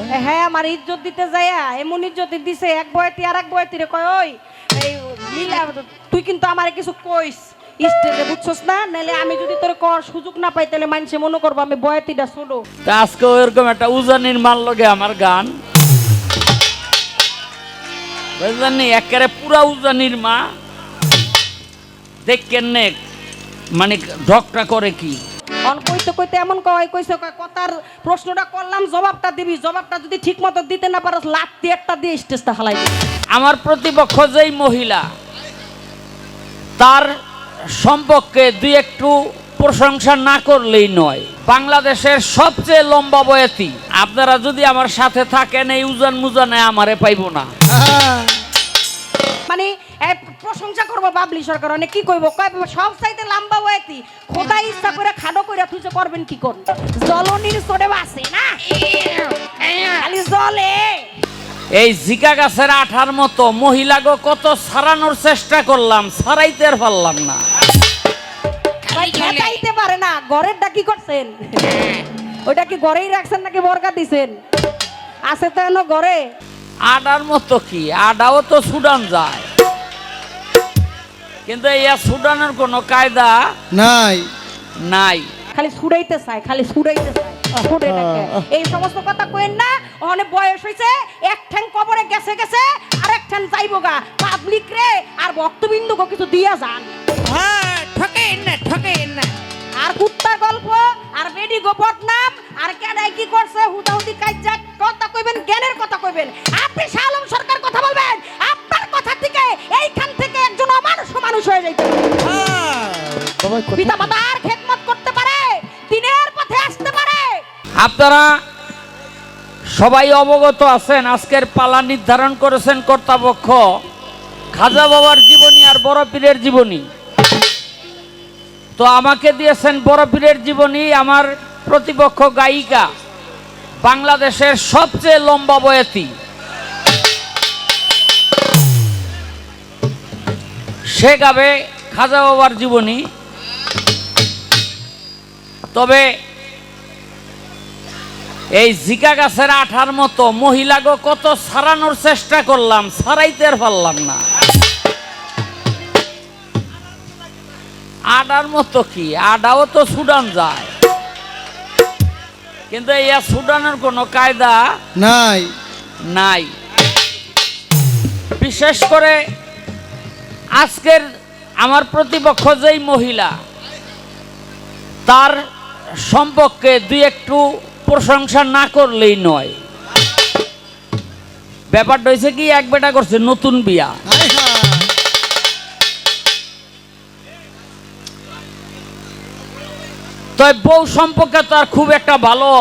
হ্যাঁ আমার ইজ্জত দিতে যাইয়া এমন ইজ্জত দিছে এক বয়তি আর এক বয়তি রে কয় ওই এই লীলা তুই কিন্তু আমারে কিছু কইস স্টেজে বুঝছস না নাইলে আমি যদি তোর কর সুযোগ না পাই তাহলে মানুষে মনে করবো আমি বয়তিটা ছোট। তা আজকে ওইরকম একটা উজানির মাল লগে আমার গান বুঝলেন নি, একেবারে পুরা উজানির মা দেখ কেনে মানে ঢকটা করে কি অন কইতে কইতে এমন কইছে কথার প্রশ্নটা করলাম জবাবটা দিবি, জবাবটা যদি ঠিক মতো দিতে না পারস লাত্তি একটা দিয়ে স্টেজটা হালাই দিবি। আমার প্রতিপক্ষ যেই মহিলা তার সম্পর্কে দুই একটু প্রশংসা না করলেই নয়। বাংলাদেশের সবচেয়ে লম্বা বয়তি, আপনারা যদি আমার সাথে থাকেন এই উজান মুজানে আমারে পাইব না। মানে প্রশংসা করবো বাবলি সরকার অনেক কি কইব কয় সব চাইতে লম্বা বয়তি খোদা ইচ্ছা করে খাটো করে তুই যে করবেন কি কর জলনির চড়ে বাসে না খালি জলে। এই জিকা গাছের আঠার মতো মহিলাগো কত সারানোর চেষ্টা করলাম, সারাইতে আর পারলাম না। খেতাইতে পারে না, ঘরেরটা কি করছেন? ওইটা কি ঘরেই রাখছেন নাকি বরকা দিছেন? আছে তো এনো ঘরে। আডার মতো কি, আডাও তো সুডান যায়, কিন্তু ইয়া সুডানের কোনো কায়দা নাই নাই। খালি ছুড়াইতে চায়, খালি ছুড়াইতে চায়। এই সমস্ত কথা কইেন না, অনেক বয়স হয়েছে, এক ঠ্যাং কবরে গেছে গেছে আর এক ঠ্যাং যাইবো গা। পাবলিক রে আর ভক্তবিন্দুকে কিছু দিয়া যান। হ্যাঁ ঠকেন না আর কুত্তা গল্প আর বেডি গোপট নাম আর কেডাই কি করছে হুদাহুদি কাইজা কথা কইবেন, জ্ঞানের কথা কইবেন। আপনি শাহ আলম সরকার কথা বলবেন, আপনার কথা থেকে এইখান থেকে একজন অমানুষ মানুষ হয়ে যাইতে পিতা মাতার খেদমত করতে পারে, দিনের পথে আসতে পারে। আপনারা সবাই অবগত আছেন, আজকের পালা নির্ধারণ করেছেন কর্তৃপক্ষ খাজা বাবার জীবনী আর বড় পীরের জীবনী। তো আমাকে দিয়েছেন বড় পীরের জীবনী। আমার প্রতিপক্ষ গায়িকা, বাংলাদেশের সবচেয়ে লম্বা বয়তি, সে গাবে খাজা বাবার জীবনী। তবে এই জিকা গাছের আঠার মতো মহিলাগো কত সারানোর চেষ্টা করলাম, সারাইতে আর পারলাম না। আডার মতো কি, আডাও তো সুডান যায়, কিন্তু ইয়া সুডানের কোনো কায়দা নাই নাই। বিশেষ করে আজকের আমার প্রতিপক্ষ যেই মহিলা তার সম্পর্কে দুই একটু প্রশংসা না করলেই নয়। ব্যাপারটা হয়েছে কি, এক বেটা করছে নতুন বিয়া, তো বউ সম্পর্কে তো আর খুব একটা ভালো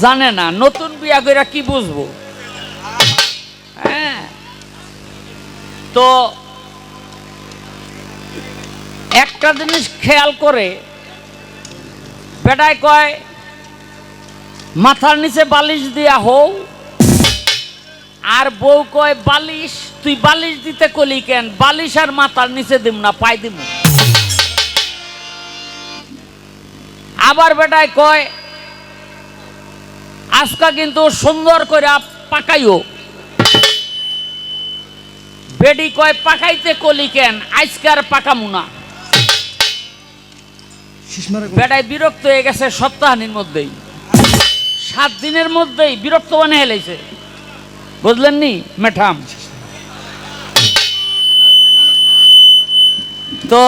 জানে না, নতুন বিয়া করে কি বুঝবো। হ্যাঁ, তো একটা জিনিস খেয়াল করে বেটায় কয় মাথার নিচে বালিশ দিয়া হও, আর বউ কয় বালিশ তুই বালিশ দিতে কলি কেন, বালিশ আর মাথার নিচে দিম না, পাই দিম। আবার বেটায় কয় আজকা কিন্তু সুন্দর করে পাকাইও, বেডি কয় পাকাইতে কলি কেন, আজকার পাকামু না। বেটায় বিরক্ত হয়ে গেছে, সপ্তাহানির মধ্যেই 7 দিনের মধ্যেই বিরক্ত বানিয়ে হেলেছে, বুঝলেন নি ম্যাডাম। তো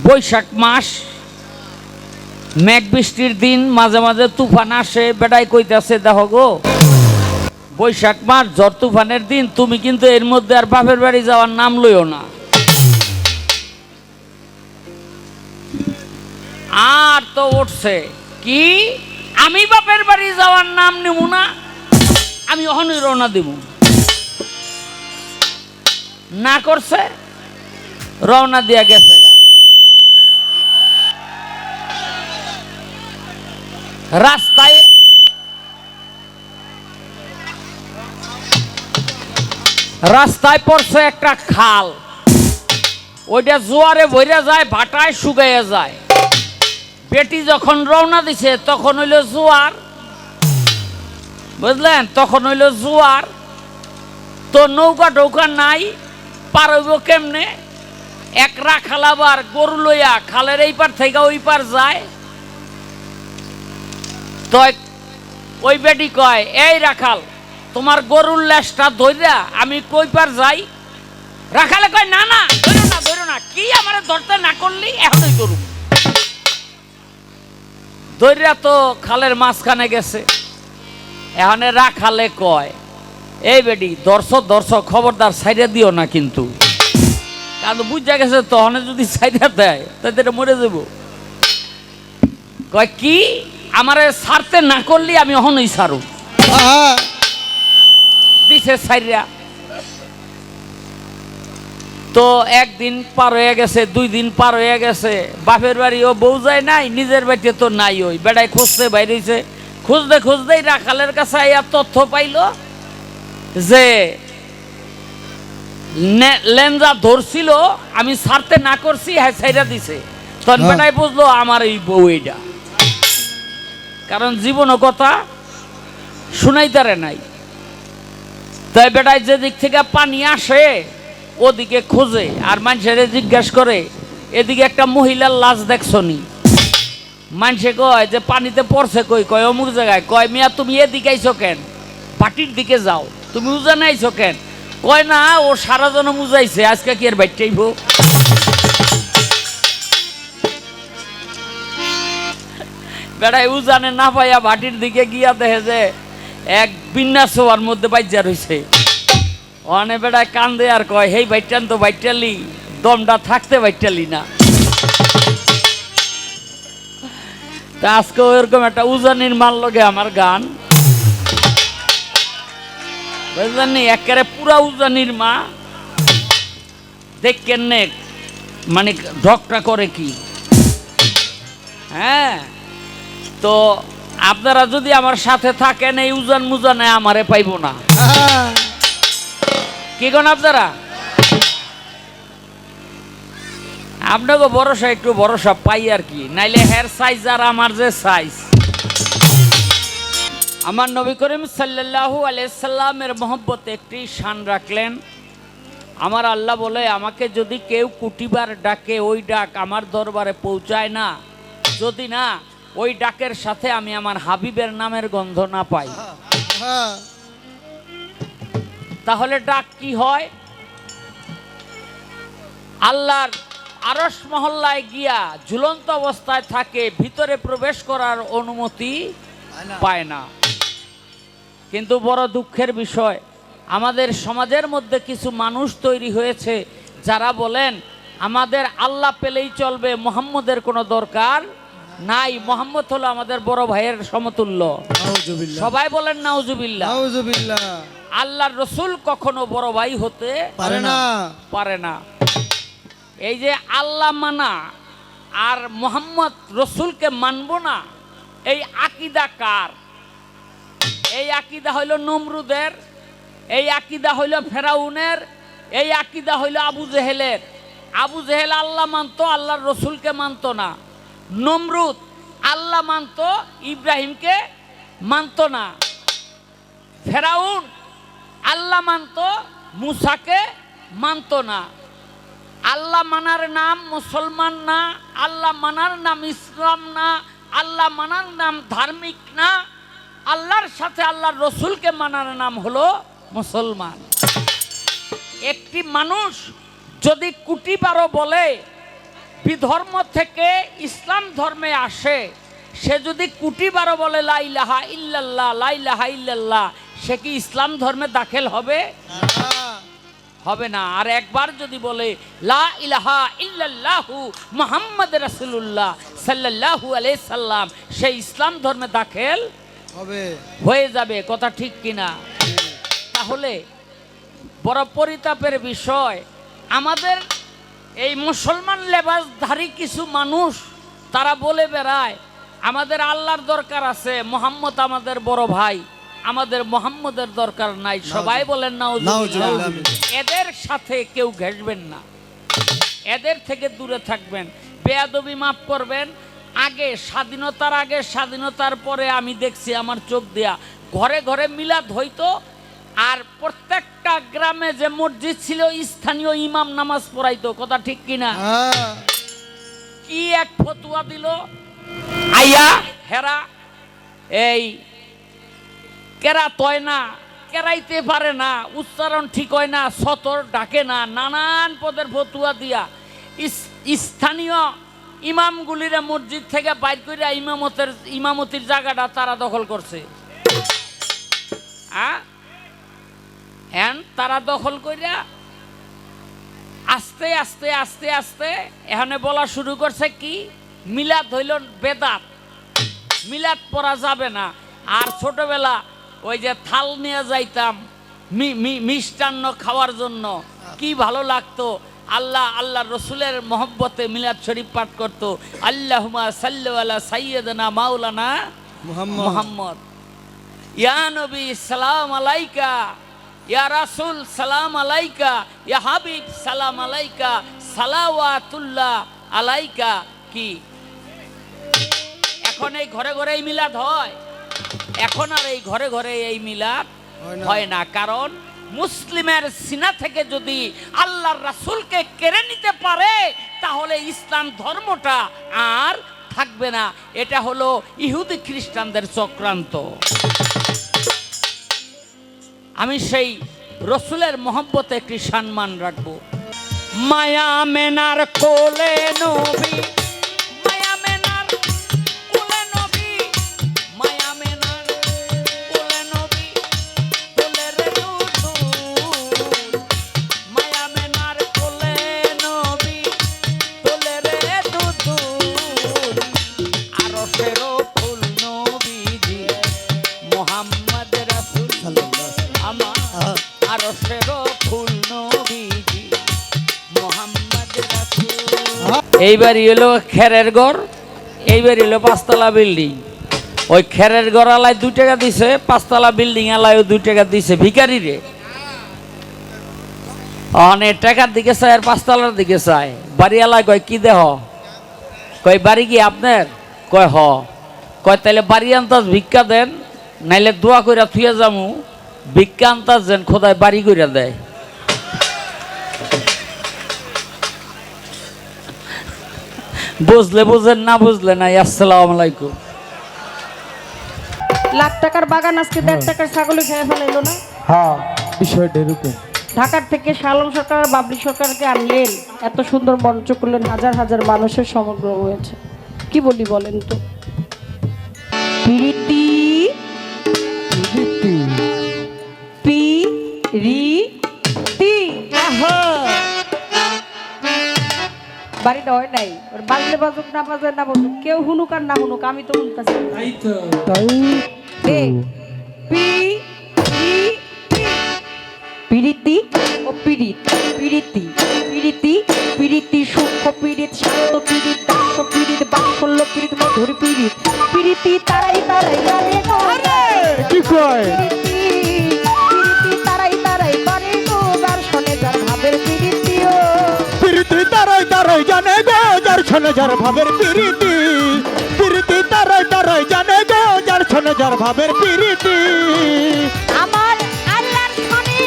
বৈশাখ মাস, মেঘ বৃষ্টির দিন, মাঝে মাঝে তুফান আসে। বেটাই কইতেছে দেখো গো, বৈশাখ মাস ঝড় তুফানের দিন, তুমি কিন্তু এর মধ্যে আর বাপের বাড়ি যাওয়ার নাম লইও না। আর তো উঠছে কি, আমি বাপের বাড়ি যাওয়ার নাম নিব না, আমি অহনই রওনা দিব না। করছে রওনা দিয়া গেছে গা। রাস্তায় পড়ছে একটা খাল, ওইটা জোয়ারে ভরে যায়, ভাটায় শুকাইয়া যায়। বেটি যখন রওনা দিছে তখন হইল জোয়ার, বুঝলেন, তখন হইল জোয়ার। তো নৌকা টৌকা নাই, পার হইব কেমনে? এক রাখাল আবার গরু লইয়া খালের এই পার থেকে ওই পার যায়। তো ওই বেটি কয়, এই রাখাল, তোমার গরুর লেজটা ধইরা আমি কই পার যাই? রাখালে কয়, না না, ধরো না, ধরো না, কি আমারে ধরতে না করলি, এখনই গরু ধইরা তো খালের মাঝখানে গেছে। এখানে রাখালে কয়, এই বেটি দর্শক খবরদার সাইডে দিও না কিন্তু, কারণ বুঝা গেছে তখন যদি সাইডে দেয় তাদের মরে যাব। কয় কি, আমারে ছাড়তে না করলি আমি অহনই ছাড়ু। দিছে সাইরা। তো একদিন পার হয়ে গেছে, 2 দিন পার হয়ে গেছে, বাপের বাড়ি ও বউ যায় নাই, নিজের বাড়িতে তো নাই। ওই বেড়ায় খুঁজতে বাইরেছে, খুঁজতেই রাখালের কাছে আইয়া তথ্য পাইল যে লেঞ্জা ধরছিল, আমি ছাড়তে না করছি, হ্যাঁ ছাইরা দিছে। তখন বেটায় বুঝলো আমার এই বউ এইটা, কারণ জীবনও কথা শুনাইতারে নাই। তাই বেটায় যে দিক থেকে পানি আসে ওদিকে খোঁজে, আর মানুষের জিজ্ঞাসা করে, এদিকে একটা মহিলার লাশ দেখছো নি? মানুষে কয় যে পানিতে পড়ছে, কই? কয় অমুক জায়গায়। কয় মিয়া তুমি এদিকে আইছো কেন? পাটির দিকে যাও, তুমি উজানে আইছো কেন? কয় না, ও সারা জন উজাইছে, আজকে কি আর বাইটাইব? বেড়ায় উজানে না পাইয়া ভাটির দিকে গিয়া দেখে যে এক বিন্যাস হওয়ার মধ্যে বাইজা রয়েছে। অনে বেড়ায় কান্দে আর কয়, হেই বাইটান তো বাইটালি, দমটা থাকতে বাইটালি না। তা আজকে ওরকম একটা উজানির মাল লগে আমার গান, বুঝলেন নি, একেবারে পুরা উজানির মা। দেখেন নে মানে ঢকটা করে কি। হ্যাঁ, তো আপনারা যদি আমার সাথে থাকেন এই উজান মুজানে আমারে পাইব না। কি কোন আপনারা? আপনাকে ভরসা, একটু ভরসা পাই আর কি, নাইলে হের সাইজ আর আমার যে সাইজ। আমার নবী করিম সাল্লাল্লাহু আলাইহি সাল্লামের মহব্বতে একটি শান রাখলেন। আমার আল্লাহ বলে, আমাকে যদি কেউ কুটিবার ডাকে, ওই ডাক আমার দরবারে পৌঁছায় না, যদি না ওই ডাকের সাথে আমি আমার হাবিবের নামের গন্ধ না পাই, তাহলে ডাক কি হয়? আল্লাহর আরশ মহল্লায় গিয়া ঝুলন্ত অবস্থায় থাকে, ভিতরে প্রবেশ করার অনুমতি পায় না। কিন্তু বড় দুঃখের বিষয়, আমাদের সমাজের মধ্যে কিছু মানুষ তৈরি হয়েছে যারা বলেন আমাদের আল্লাহ পেলেই চলবে, মুহাম্মদের কোনো দরকার নাই, মুহাম্মদ হলো আমাদের বড় ভাইয়ের সমতুল্য। সবাই বলেন নাউজুবিল্লাহ। আল্লাহর রসুল কখনো বড় ভাই হতে পারে না। এই যে আল্লাহ মানা আর মুহাম্মদ রসুলকে মানব না, এই আকীদা কার? এই আকীদা হইল নমরুদের, এই আকীদা হইল ফেরাউনের, এই আকীদা হইল আবু জেহেলের। আবু জেহেল আল্লাহ মানতো, আল্লাহর রসুলকে মানতো না। নমরুদ আল্লাহ মানতো, ইব্রাহিমকে মানতো না। ফেরাউন আল্লাহ মানতো, মুসাকে মানতো না। আল্লাহ মানার নাম মুসলমান না, আল্লাহ মানার নাম ইসলাম না, আল্লাহ মানার নাম ধার্মিক না। আল্লাহর সাথে আল্লাহর রসুলকে মানার নাম হলো মুসলমান। একটি মানুষ যদি কুটিবারো বলে বিধর্ম থেকে ইসলাম ধর্মে আসে, সে যদি কুটিবারো বলে লা ইলাহা ইল্লাল্লাহ, লা ইলাহা ইল্লাল্লাহ, সে কি ইসলাম ধর্মে দাখিল হবে? হবে না। আর একবার যদি বলে লা ইলাহা ইল্লাল্লাহু মুহাম্মদ রাসূলুল্লাহ সাল্লাল্লাহু আলাইহি সাল্লাম, সে ইসলাম ধর্মে দাখিল হয়ে যাবে। কথা ঠিক কিনা? তাহলে বড় পরিতাপের বিষয়, আমাদের এই মুসলমান লেবাসধারী কিছু মানুষ তারা বলে বেড়ায় আমাদের আল্লাহর দরকার আছে, মুহাম্মদ আমাদের বড় ভাই, আমাদের মুহাম্মদের দরকার নাই। সবাই বলেন নাউজুবিল্লাহ। এদের সাথে কেউ ঘেঁষবেন না, এদের থেকে দূরে থাকবেন। বেয়াদবি মাফ করবেন, আগে স্বাধীনতার আগে স্বাধীনতার পরে আমি দেখছি আমার চোখ দিয়া ঘরে ঘরে মিলাদ হইতো, আর প্রত্যেকটা গ্রামে যে মসজিদ ছিল স্থানীয় ইমাম নামাজ পড়াইতো। কথা ঠিক কিনা? কি এক ফতুয়া দিল আইয়া হেরা এই কেরাত হয় না, কেরাইতে পারে না, উচ্চারণ ঠিক হয় না, সতর ডাকে না, নানান পদের ফতুয়া দিয়া স্থানীয় ইমামগুলিরা মসজিদ থেকে বাইর করে ইমামতির জায়গাটা তারা দখল করছে। তারা দখল কইরা আস্তে আস্তে আস্তে আস্তে এখানে বলা শুরু করছে কি মিলাদ হইল বেদাত, মিলাদ পড়া যাবে না। আর ছোটবেলা ওই যে থাল নিয়ে যাইতাম মিষ্টান্ন খাওয়ার জন্য, কি ভালো লাগতো। আল্লাহ রসুলের মহব্বতে মিলাদ শরীফ পাঠ করতো, আল্লাহুম্মা সাল্লি আলা সাইয়্যিদিনা মাওলানা মুহাম্মদ। ইয়া নবী সালাম আলাইকা, ইয়া রাসূল সালাম আলাইকা, ইয়া হাবিব সালাম আলাইকা, সালাওয়াতুল্লাহ আলাইকা। কি এখন এই ঘরে ঘরে এই মিলাদ হয়? এখন আর এই ঘরে ঘরে এই মিলাদ হয় না, কারণ মুসলিমের সিনা থেকে যদি আল্লাহর রাসূলকে কেড়ে নিতে পারে তাহলে ইসলাম ধর্মটা আর থাকবে না। এটা হলো ইহুদি খ্রিস্টানদের চক্রান্ত। আমি সেই রসুলের মহব্বতে একটি সম্মান রাখবো। মায়া মেনার কোলে নবী, মায়া মেনার কোলে নবী, মায়া মেনার কোলে নবী, কোলে রে দুদুল। মায়া মেনার কোলে নবী, কোলে রে দুদুল। আরশেরও ফুল নবীজি মুহাম্মদ রাসূল, আমার আরশেরও ফুল নবীজি মুহাম্মদ রাসূল। এইবারই হলো খেরের ঘর, এইবারই হলো 5 তলা বিল্ডিং। ওই খেরের ঘর আলায় 2 টাকা দিছে, 5 তলা বিল্ডিং আলায়ও 2 টাকা দিছে ভিখারি রে। অনেক টাকার দিকে চায় আর 5 তলার দিকে চায়। বাড়ি আলায় কয় কি দেহ, কয় বাড়ি কি আপনার, কয় হ, কয় তাইলে বাড়ি আনতাস ভিক্ষা দেন, নাইলে দোয়া কইরা থুয়ে যামু, ভিক্ষা আনতাস দেন খোদায় বাড়ি কইরা দেয়। বুঝলে বুঝেন, না বুঝলে নাই। আসসালামু আলাইকুম। লাখ টাকার বাগান আজকে 1.5 টাকার ছাগলে খেয়ে ফেলাইলো না? হ্যাঁ, বিষয়টা এরকম। ঢাকার থেকে শালম সরকার বাবলি সরকারকে আনলেন, এত সুন্দর মঞ্চ করলেন, হাজার হাজার মানুষের সমাগম হয়েছে। কি বলি বলেন তো? প্রীতি প্রীতি বাড়িটা হয় নাই, ওর বাজলে বাজুক না বাজে না বাজুক, কেউ হুনুক আর না হুনুক, আমি তো শুনতেছি। প্রীতি ও পীড়িত, প্রীতি প্রীতি প্রীতি সূক্ষ্ম পীড়িত, শান্ত পীড়িত, দাস পীড়িত, বাৎসল্য পীড়িত, মধুর পীড়িত, প্রীতি তারাই তারাই জানে গো, কি কয় প্রীতি তারাই তারাই করে গো, যার শোনে যার ভাবের প্রীতিও, প্রীতি তারাই তারাই জানে গো, যার শোনে যার ভাবের প্রীতি, প্রীতি তারাই তারাই জানে গো, যার শোনে যার ভাবের প্রীতি। আমার আল্লাহর শোনে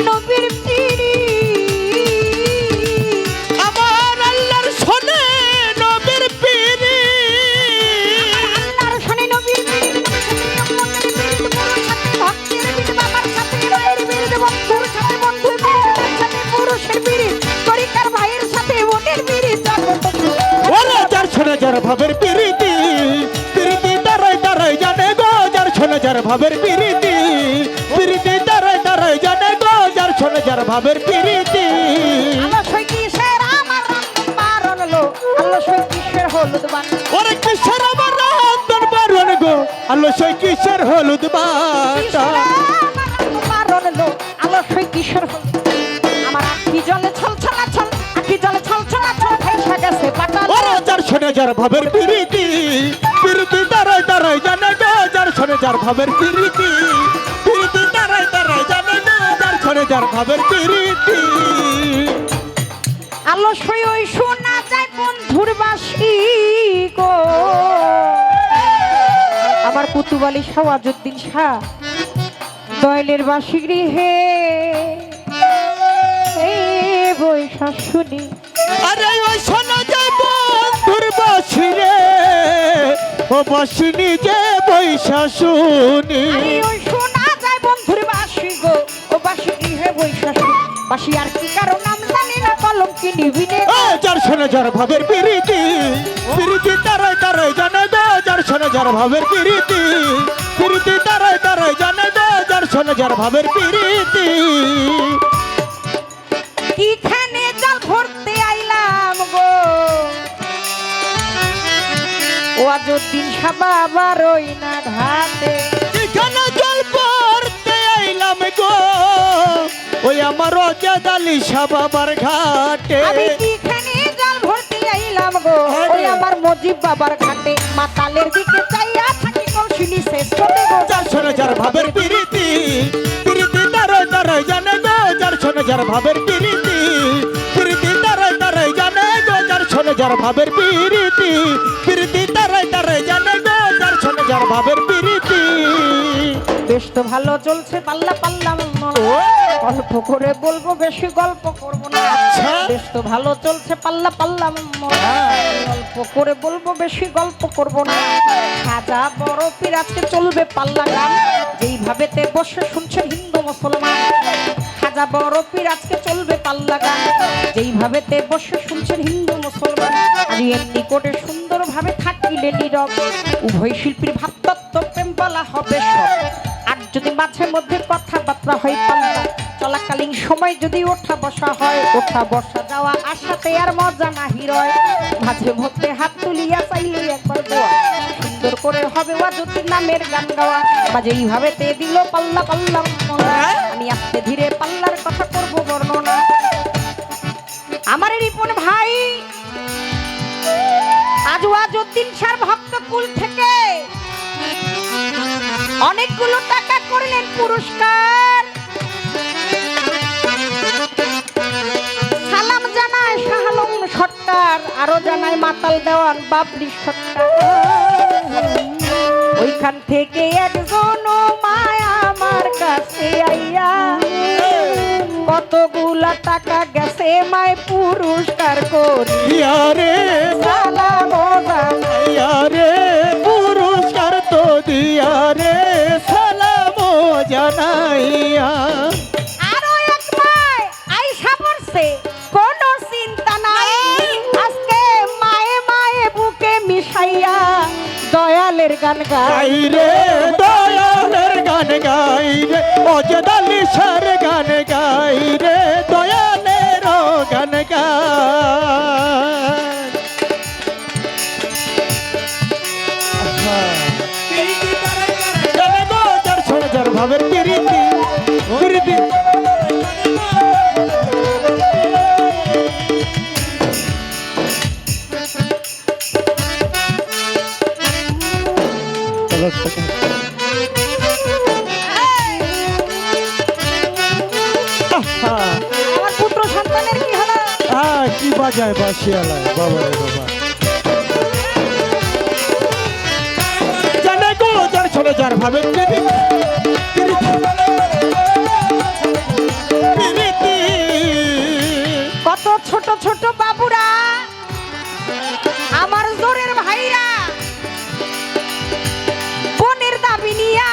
নবীর প্রীতি, আমার আল্লাহর শোনে নবীর প্রীতি, আল্লাহর শোনে নবীর প্রীতি, ভক্তের প্রীতি, বাবার সাথে মায়ের প্রীতি, বন্ধুর সাথে বন্ধুর প্রীতি, সাথে পুরুষের প্রীতি, তরিকার ভাইয়ের সাথে বোনের প্রীতি, ওরে যার শোনে যার ভাবের প্রীতি, প্রীতি তারাই তারাই জানে গো, যার শোনে যার ভাবের প্রীতি, প্রীতি তারাই তারাই জানে গো, যার শোনে যার ভাবের প্রীতি। আল্লাহ সই কিসের আমার রন্ধন বারণ লো, আল্লাহ সই কিসের হলুদ বান, ওরে কিসের আমার রন্ধন বারণ গো, আল্লাহ সই কিসের হলুদ বাটা, বারণ লো, আল্লাহ সই কিসের হলুদ, আমার আখি জলে ছল ছলা ছল, আখি জলে ছল ছলা ছল, ভাইসা গেছে পাটাল, ওরে যার শোনে যার ভাবের প্রীতি, প্রীতি তারাই তারাই জানে গো, যার শোনে যার ভাবের প্রীতি, প্রীতি তারাই তারাই জানে গো, যার শোনে যার ভাবের প্রীতি। আল্লাহ সই ওই শোনা যায় বন্ধু বন্ধুর বাসি গো আমার কুতুবালি শাহওয়াজুদ্দিন শাহ দয়ালের বাসি গৃহে বৈশা শুনি আরে ওই শোনা যায় বন্ধুর বাসি রে ও বাসিনি যে বৈশা শুনি আরে ওই শোনা যায় বন্ধুর বাসি গো ও বাসি গৃহে বৈশা শুনি বাসি আর কি কারো নাম জানি না কলম কি নিবিনে ও যার শোনা যার ভাবের প্রীতি প্রীতি তারাই তারাই জানে গো যার শোনা যার ভাবের প্রীতি প্রীতি তারাই তারাই জানে গো যার শোনা যার ভাবের প্রীতি কিখানে জল ভরতে আইলাম গো ও আজউদ্দিন শাহ বাবার ওই না ঘাটে এখানে জল পড়তে আইলাম গো ওই আমার অজাদ আলী শাহ বাবার ঘাটে আমি কিখানে জল ভরতে আইলাম গো ওই আমার মজিব বাবার ঘাটে মাতালের দিকে চাইয়া থাকি কলসিনি শেষ করে গো যার শোনা যার ভাবের প্রীতি প্রীতি তারাই তারাই জানে গো যার শোনা যার ভাবের প্রীতি প্রীতি তারাই তারাই জানে গো যার শোনা যার ভাবের প্রীতি প্রীতি তারাই তারাই জানে গো যার শোনা যার ভাবের প্রীতি বেশ তো ভালো চলছে পাল্লা পাল্লা অল্প করে বলবো বেশি গল্প করবো না আচ্ছা। বেশ তো ভালো চলছে পাল্লা পাল্লা অল্প করে বলবো বেশি গল্প করব না খাজা বড় পীর আজকে চলবে পাল্লা গান যেইভাবে তে বসে শুনছেন হিন্দু মুসলমান খাজা বড় পীর আজকে চলবে পাল্লা গান যেইভাবে তে বসে শুনছেন হিন্দু মুসলমান আর এর নিকটে সুন্দরভাবে থাকিলে নীরব উভয় শিল্পীর ভাবতত্ত্ব প্রেম বলা হবে সব আর যদি মাঝে মধ্যে কথাবার্তা হয় পাল্লা চলাকালীন সময় যদি ওঠা বসা হয় ওঠা বসা যাওয়া আসাতে আর মজা নাহি রয় মাঝে মধ্যে হাত তুলিয়া চাইলে একবার গোয়া সুন্দর করে হবে ওয়াজুদ্দিন নামের গান গাওয়া মাঝে এইভাবে তে দিল পাল্লা পাল্লা মনা। আমি আস্তে ধীরে পাল্লার কথা করব বর্ণনা আমার রিপন ভাই আজ ওয়াজুদ্দিন শাহর ভক্ত কুল থেকে অনেকগুলো টাকা করলেন পুরস্কার সালাম জানায় শাহ আলম সরকার আরো জানায় মাতাল দেওয়ান বাবলি সরকার ওইখান থেকে একজন মায়া আমার কাছে আইয়া কতগুলা টাকা গেছে মায় পুরস্কার করি ইয়ারে সালাম জানাই ইয়ারে পুরস্কার তো দিয়ারে সালাম জানাইয়া আরো এক মায় আইসা পড়ছে কোনো চিন্তা নাই আজকে মায়ে মায়ে বুকে মিশাইয়া দয়ালের গান গাই গাই রে দয়ালের গান গাই রে অজাদ আলী শাহর গান গাই রে দয়ালের গান গাই জানে গো যার শোনা যার ভাবের প্রীতি প্রীতি আমার পুত্র সন্তানের কি হলো কি বাজায় বাসিয়ালায় বাবা রে বাবা জানে গো যার শোনা যার ভাবের প্রীতি প্রীতি কত ছোট ছোট বাবুরা আমার জোরের ভাইরা বোনের দাবি নিয়া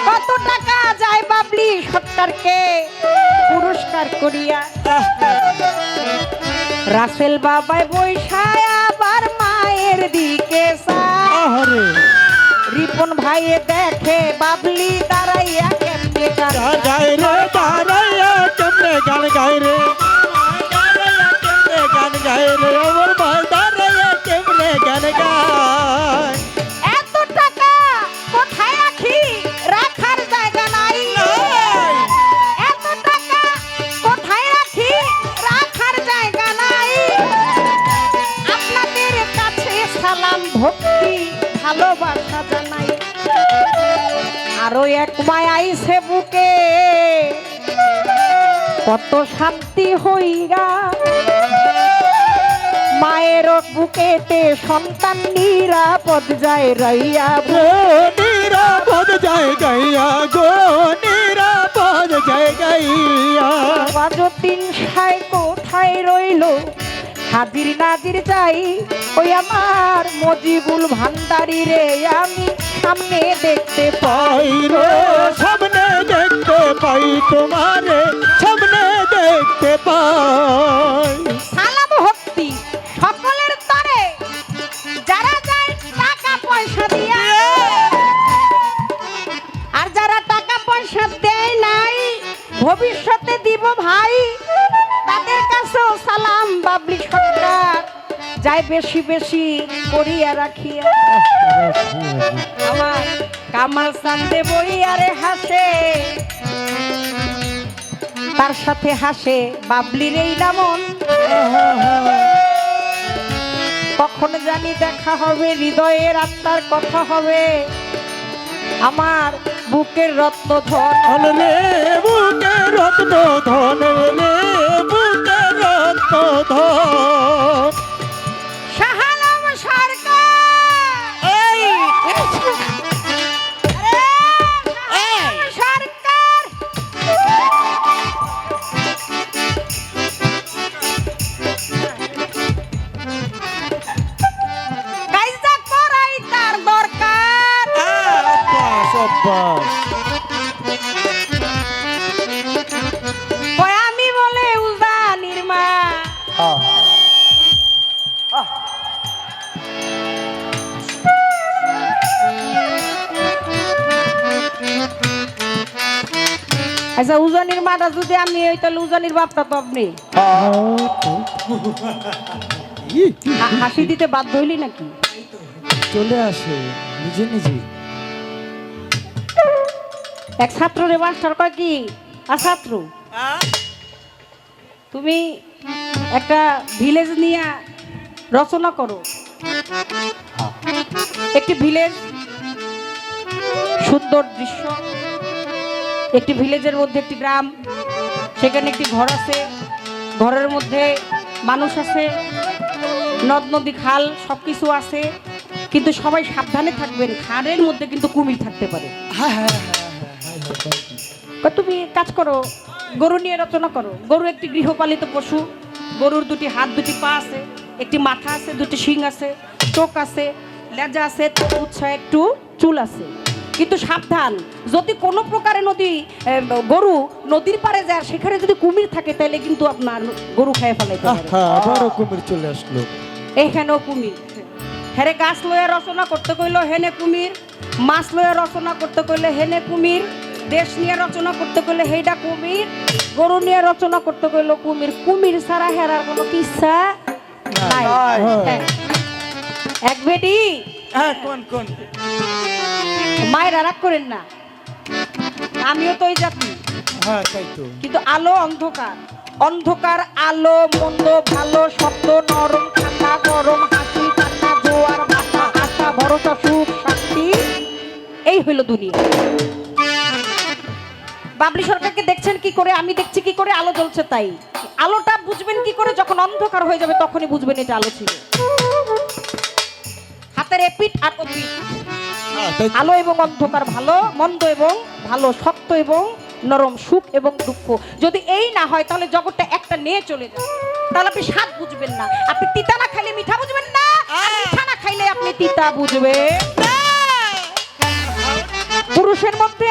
কত টাকা যায় বাবলি সরকারকে পুরস্কার করিয়া রাসেল বাবাই বৈশায় আবার মায়ের দিকে চায়। আরে রিপন ভাইয়ে দেখে বাবলি দাঁড়াইয়া কেমনে গান গায় রে দাঁড়াইয়া কেমনে গান গায় রে কেমনে গান গায় রে আমার ভাই দাঁড়াইয়া কেমনে গান গায় এত টাকা কোথায় রাখি রাখার জায়গা নাই এত টাকা কোথায় রাখি রাখার জায়গা নাই আপনাদের কাছে সালাম ভক্তি ভালোবাসা জানাই আরো এক মায় আইছে বুকে কত শান্তি হইরা মায়ের বুকেতে সন্তান নিরাপদ যায় রাইয়া গো নিরাপদ যায় গাইয়া গো নিরাপদ যায় গাইয়া বাজতিন সাই কোথায় রইল হাজির নাজির যাই ওই আমার মজিবুল ভান্ডারি রে আমি সামনে দেখতে পাই পাই রে সামনে দেখতে পাই তোমারে সামনে দেখতে পাই সালাম ভক্তি সকলের তরে যারা যায় টাকা পয়সা দিয়া আর যারা টাকা পয়সা দেয় নাই ভবিষ্যতে দিব ভাই তাদের কাছেও সালাম বাবলি সরকার যাই বেশি বেশি করিয়া রাখিয়া আমার কামাল সান্দে বইয়ারে হাসে তার সাথে হাসে বাবলির এই লামন কখন জানি দেখা হবে হৃদয়ের আত্মার কথা হবে আমার বুকের রত্ন ধন ধন রে বুকে রত্ন ধন রে বুকে রত্ন ধন শাহালাম সরকার এই আরে, শাহালাম সরকার কাইজা করাই তার দরকার অভ্যাস অভ্যাস ওই আমি বলে উজা নির্মা আচ্ছা উজানির মাটা যদি আমি ওই তাহলে উজানির বাপটা তো আপনি হাসি দিতে বাধ্য হইলি নাকি চলে আসে নিজে নিজে এক ছাত্র রে মাস্টার কয় কি ছাত্র তুমি একটা ভিলেজ নিয়ে রচনা করো একটি ভিলেজ সুন্দর দৃশ্য একটি ভিলেজের মধ্যে একটি গ্রাম সেখানে একটি ঘর আছে ঘরের মধ্যে মানুষ আছে নদ নদী খাল সবকিছু আছে কিন্তু সবাই সাবধানে থাকবেন খালের মধ্যে কিন্তু কুমির থাকতে পারে তুমি কাজ করো গরু নিয়ে রচনা করো গরু একটি গৃহপালিত পশু গরুর দুটি হাত দুটি পা আছে একটি মাথা আছে দুটি শিং আছে চোখ আছে লেজা আছে উৎসাহ একটু চুল আছে কিন্তু সাবধান যদি কোনো প্রকারে গরু নদীর পাড়ে যায় সেখানে যদি কুমির থাকে তাহলে কিন্তু আপনার গরু খেয়ে ফেলাইতে পারে আবারও কুমির চলে আসলো এইখানেও কুমির হেরে গাছ লয়ে রচনা করতে কইলো হেনে কুমির মাছ লয়ে রচনা করতে কইলে হেনে কুমির দেশ নিয়ে রচনা করতে কইলে হেডা কুমির গরু নিয়ে রচনা করতে কইলো কুমির কুমির ছাড়া হেরার কোনো কিচ্ছা নাই হ্যাঁ। এক বেটি হ্যাঁ কোন কোন মায়ের রাগ করেন না আমিও তো ওই জাতি হ্যাঁ তাই তো কিন্তু আলো অন্ধকার অন্ধকার আলো মন্দ ভালো শব্দ নরম ঠান্ডা গরম হাসি কান্না জোয়ার ভাষা আশা ভরসা সুখ শান্তি এই হইল দুনিয়া বাবলি সরকারকে দেখছেন কি করে আমি দেখছি কি করে আলো জ্বলছে তাই আলোটা বুঝবেন কি করে যখন অন্ধকার হয়ে যাবে তখনই বুঝবেন এটা আলো ছিল হাতের এপিঠ আর ওপিঠ আলো এবং অন্ধকার ভালো মন্দ এবং ভালো শক্ত এবং নরম সুখ এবং দুঃখ যদি এই না হয় তাহলে জগৎটা একটা নিয়ে চলে যায় তাহলে আপনি স্বাদ বুঝবেন না আপনি তিতা না খাইলে মিঠা বুঝবেন না আর মিঠা না খাইলে আপনি তিতা বুঝবেন পুরুষের মধ্যে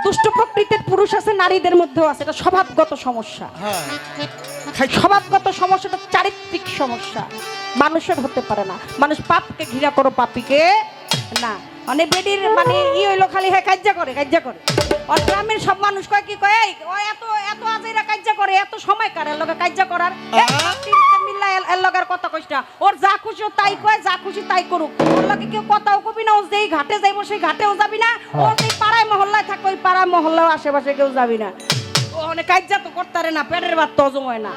দুষ্ট প্রকৃতির পুরুষ আছে নারীদের মধ্যেও আছে এটা স্বভাবগত সমস্যা স্বভাবগত সমস্যাটা চারিত্রিক সমস্যা মানুষের হতে পারে না মানুষ পাপকে ঘৃণা করো পাপীকে না মানে বেডির মানে ই হইলো খালি হ্যাঁ কাজ্জা করে আর গ্রামের সব মানুষ কয় কি কয় ও এত এত আজেরা কাজ্জা করে এত সময় কার এর লগে কাজ্জা করার মিল্লা এর লগের কথা কইটা ওর যা খুশি ও তাই কয় যা খুশি তাই করুক ওর লগে কেউ কথাও কবি না ও যেই ঘাটে যাইবো সেই ঘাটেও যাবি না ও যেই পাড়ায় মহল্লায় থাকবে ওই পাড়ায় মহল্লায় আশেপাশে কেউ যাবি না ও মানে কাজ্জা তো করতারে না পেটের ভাত তো হজম হয় না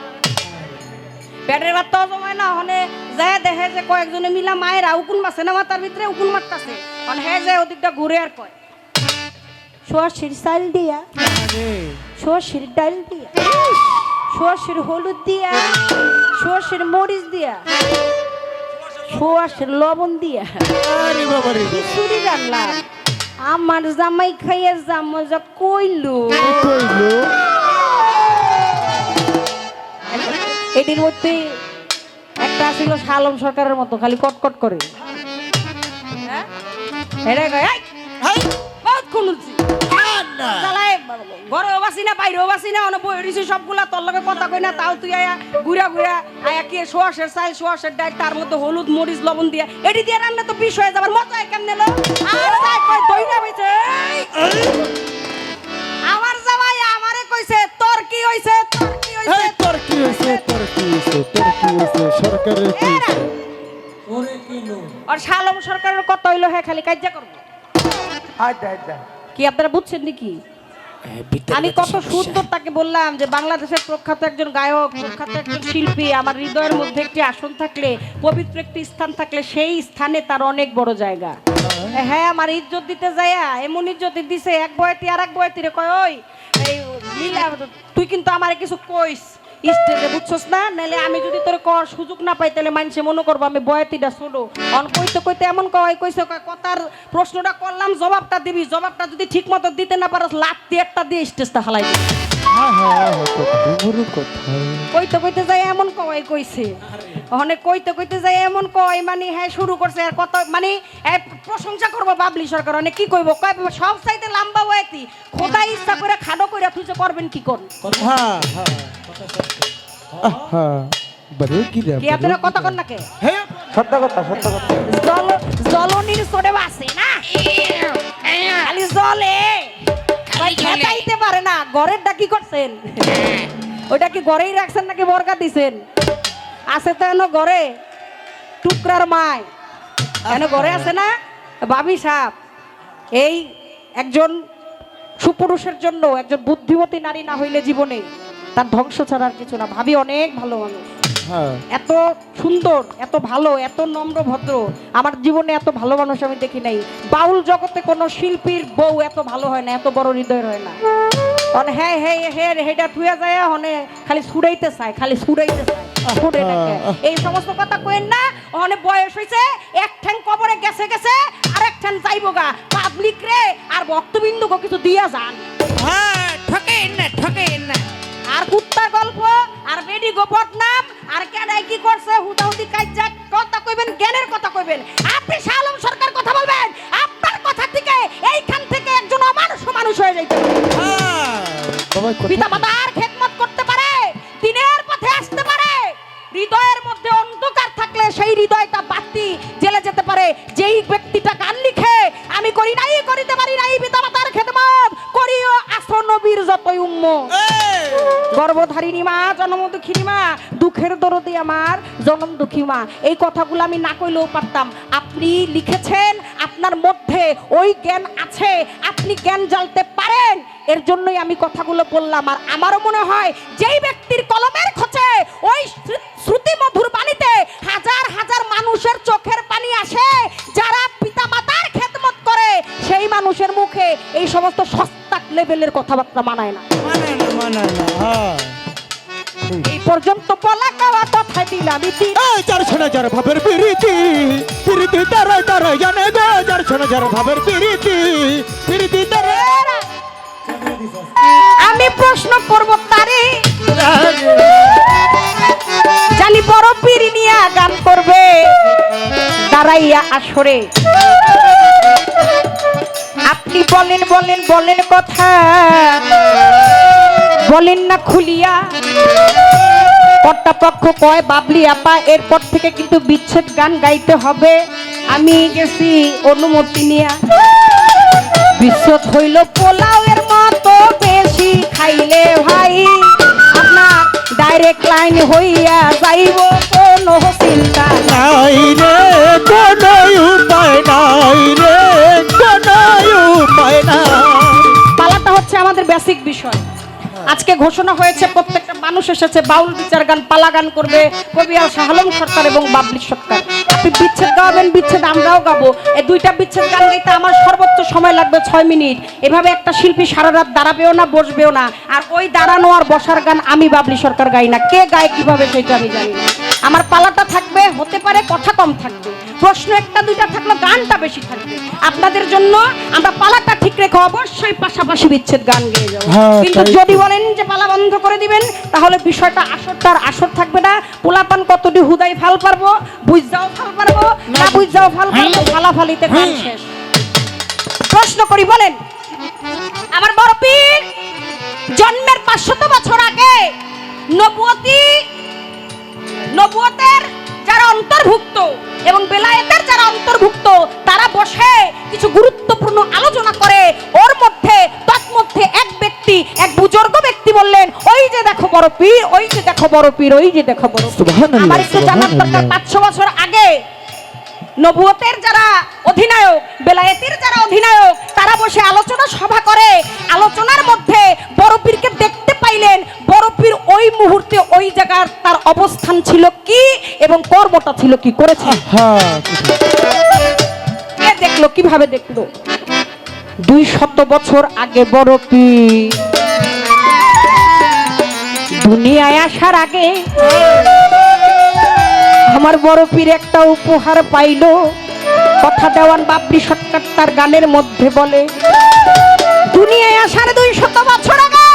পেটের ভাত তো হজম হয় না হনে যায় দেখে যে কয়েকজনে মিলা মায়েরা উকুন মাছে না মাথার ভিতরে উকুন মারতাছে মানে হে যায় ওদিকটা ঘুরে আর কয় সরষের চাল দিয়া সরষের ডাল দিয়া সর্ষের হলুদ দিয়া, সর্ষের মরিচ দিয়া, সর্ষের লবণ দিয়া আরে বাবা রে, খিচুড়ি রান্নাম। আমার জামাই খাইয়া যা মজা কইলো। কি কইলো? এটির মধ্যে একটা ছিল শালম সরকারের মতো খালি কটকট করে। হ্যাঁ? এটা কয়, "এই, হাই বহুত খুনুছি। না শালায় ঘরেও বাসি না, বাইরেও বাসি না, অনেক বই রইছি সবগুলা, তোর লগে কথা কই না, তাও তুই আয়া ঘুরা ঘুরা আয়া কি সোয়াশের চাল, সোয়াশের ডাল, তার মধ্যে হলুদ মরিচ লবণ দিয়া এটি দিয়ে রান্না তো বিষ হয়ে যাবার মজা কেমনে লো? আর তাই কই দইনা বইছে। আমার জামাই আমারে কইছে, তোর কি হইছে, তোর কি হইছে? এই তোর কি হইছে, তোর কি হইছে, তোর কি হইছে, সরকারের কি হইছে? আর শালম সরকারের কত হইলো, হ্যাঁ খালি কাজ্জা করবো। কি আপনারা বুঝছেন নাকি? আমি কত সুন্দর তাকে বললাম যে বাংলাদেশের প্রখ্যাত একজন গায়ক, প্রখ্যাত একজন শিল্পী, আমার হৃদয়ের মধ্যে একটি আসন থাকলে, পবিত্র একটি স্থান থাকলে সেই স্থানে তার অনেক বড় জায়গা। হ্যাঁ, আমার ইজ্জত দিতে যায়া এমন ইজ্জত দিছে, এক বয়তি আর এক বয়তি রে কয়, ওই এই লীলা তুই কিন্তু আমারে কিছু কইস স্টেজে, বুঝছস না? নাহলে আমি যদি তোর কর সুযোগ না পাই তাহলে মানুষে মনে করবো আমি বয়াতিটা ছোট। অন কইতে কইতে এমন কইছে, কথার প্রশ্নটা করলাম, জবাবটা দিবি, জবাবটা যদি ঠিক মতো দিতে না পারস লাত্তি একটা দিয়ে স্টেজটা হালাই দিবি। হ্যাঁ হ্যাঁ, বড় কথা। কইতে কইতে যাই এমন কইছে, অনেক কইতে কইতে যাই এমন কয়, মানে হ্যাঁ শুরু করছে আর কত, মানে প্রশংসা করবো বাবলি সরকার, অনেক কি কইব, কয় সব চাইতে লম্বা বয়াতি, খোদাই ইচ্ছা করে খাডো করে তুই যে করবেন কি কর। হ্যাঁ হ্যাঁ হ্যাঁ, বড় কি রে? কি আপনারা কথা কন নাকে? হ্যাঁ, সত্য কথা, সত্য কথা। জলনির সরে বাসে না, খালি জলে খেতাইতে পারে না। ঘরেরটা কি করছেন? ওটা কি ঘরেই রাখছেন নাকি বরকা দিছেন? আছে তো এনো ঘরে টুকরার মায়, এনো ঘরে আছে না ভাবি সাপ। এই একজন সুপুরুষের জন্য একজন বুদ্ধিমতী নারী না হইলে জীবনে তার ধ্বংস ছাড়ার কিছু না। ভাবি অনেক ভালো মানুষ, হ্যাঁ, এত সুন্দর, এত ভালো, এত নম্র ভদ্র, আমার জীবনে এত ভালো মানুষ আমি দেখি নাই। বাউল জগতে কোনো শিল্পীর বউ এত ভালো হয় না, এত বড় হৃদয়ের হয় না। হ্যাঁ হ্যাঁ হ্যাঁ, হেটা থুয়া যায় হনে খালি ছুড়াইতে চায়, খালি ছুড়াইতে চায়, ছুড়ে থাকে। এই সমস্ত কথা কইেন না। অনেক বয়স হয়েছে, এক ঠ্যাং কবরে গেছে গেছে, আর এক ঠ্যাং যাইব গা। পাবলিক রে আর ভক্তবিন্দুকে কিছু দিয়া যান। হ্যাঁ, ঠকেন না, ঠকেন না। আর কুত্তা গল্প আর বেডি গোপট নাম আর কেডাই কি করছে হুদাহুদি কাইজা কথা কইবেন, জ্ঞানের কথা কইবেন। আপনি শালম সরকার কথা বলবেন, আপনার কথা থেকে এইখান থেকে একজন অমানুষ মানুষ হয়ে যাইতে পারে। হ্যাঁ, বাবা কথা। পিতা মাতার খেদমত করতে পারে, দিনের পথে আসতে পারে, হৃদয়ের মধ্যে অন্ধকার থাকলে সেই হৃদয়টা বাতি জেলে যেতে পারে। যেই ব্যক্তিটা গান লিখে আমি করি নাই, করিতে পারি নাই পিতা মাতার খেদমত, করিও আসো নবীর যতই উম্মত। গর্ভধারিণী মা, জন্ম দুঃখিনী মা, দুঃখের দরদি আমার জনম দুঃখী মা। এই কথাগুলো আমি না কইলেও পারতাম। আপনি লিখেছেন, আপনার মধ্যে ওই জ্ঞান আছে, আপনি জ্ঞান জ্বালতে পারেন, এর জন্যই আমি কথাগুলো বললাম। আর আমারও মনে হয় যেই ব্যক্তির কলমের খোঁচে ওই শ্রুতি মধুর বাণীতে হাজার হাজার মানুষের চোখের পানি আসে, যারা পিতা মাতার খেদমত করে, সেই মানুষের মুখে এই সমস্ত সস্তা লেভেলের কথাবার্তা মানায় না, মানায় না, মানায় না। হ্যাঁ, এই পর্যন্ত বলা কাওয়া কথা দিলাম ইতি। এই যার শোনা যার ভাবের প্রীতি, প্রীতি তারাই তারাই জানে গো, যার শোনা যার ভাবের প্রীতি, প্রীতি তারাই। আমি প্রশ্ন করব তারে, জানি বড় পিড়ি নিয়া গান করবে দাঁড়াইয়া আসরে। আপনি বলেন বলেন বলেন কথা বলেন না খুলিয়া। কর্তাপক্ষ কয় বাবলি আপা এরপর থেকে কিন্তু বিচ্ছেদ গান গাইতে হবে। আমি গেছি অনুমতি নিয়া। বিচ্ছেদ হইল পোলাও এর মতো বেশি খাইলে ভাই, আপনার ডাইরেক্ট লাইন হইয়া যাইব, কোনো চিন্তা নাই রে, কোনো উপায় নাই রে, কোনো উপায় নাই। পালাটা হচ্ছে আমাদের বেসিক বিষয়। আজকে ঘোষণা হয়েছে প্রত্যেকটা মানুষ এসেছে বাউল বিচার গান পালা গান করবে কবি আর শাহ আলম সরকার এবং বাবলি সরকার। আপনি বিচ্ছেদ গাওয়াবেন, বিচ্ছেদ আমরাও গাবো। এই দুইটা বিচ্ছেদ গান গাইতে আমার সর্বোচ্চ সময় লাগবে 6 মিনিট। এভাবে একটা শিল্পী সারা রাত দাঁড়াবেও না, বসবেও না। আর ওই দাঁড়ানো আর বসার গান আমি বাবলি সরকার গাই না, কে গায় কিভাবে সেটা আমি জানি না। আমার পালাটা থাকবে, হতে পারে কথা কম থাকবে, প্রশ্ন একটা দুইটা থাকলে গানটা বেশি থাকবে। আপনাদের জন্য আমরা পালাটা ঠিক রেখে অবশ্যই পাশাপাশি বিচ্ছেদ গান গেয়ে যাবো। হ্যাঁ, কিন্তু তাই যদি বলেন যে পালা বন্ধ করে দিবেন, তাহলে বিষয়টা আসরটার আসর থাকবে না। পোলাপান কতটি হুদাই ফাল পারবো, বুঝাও ফাল পারবো, না বুঝাও ফাল পারবো, ফালাফালিতে গান শেষ। প্রশ্ন করি, বলেন আমার বড় পীর জন্মের 500 বছর আগে নবুয়তের যারা অন্তর্ভুক্ত এবং বেলায়েতের যারা অন্তর্ভুক্ত তারা বসে কিছু গুরুত্বপূর্ণ আলোচনা করে। ওর মধ্যে তৎমধ্যে এক ব্যক্তি, এক বুজুর্গ ব্যক্তি বললেন, ওই যে দেখো বড় পীর, ওই যে দেখো বড় পীর, ওই যে দেখো বড় পীর। সুবহানাল্লাহ, আমার একটু জানার দরকার, 500 বছর আগে নবুয়তের যারা অধিনায়ক, বেলায়েতের যারা অধিনায়ক, তারা বসে আলোচনা সভা করে। আলোচনার মধ্যে বড় পীরকে দেখতে পাইলেন। বড় পীর ওই মুহূর্তে ওই জায়গার তার অবস্থান ছিল কি এবং কর্মটা ছিল কি, করেছে হ্যাঁ, কে দেখলো, কিভাবে দেখলো? 200 বছর আগে বড় পীর দুনিয়ায় আসার আগে আমার বড় পীর একটা উপহার পাইলো। কথা দেওয়ান বাবলি সরকার তার গানের মধ্যে বলে, দুনিয়ায় আসার 200 বছর আগে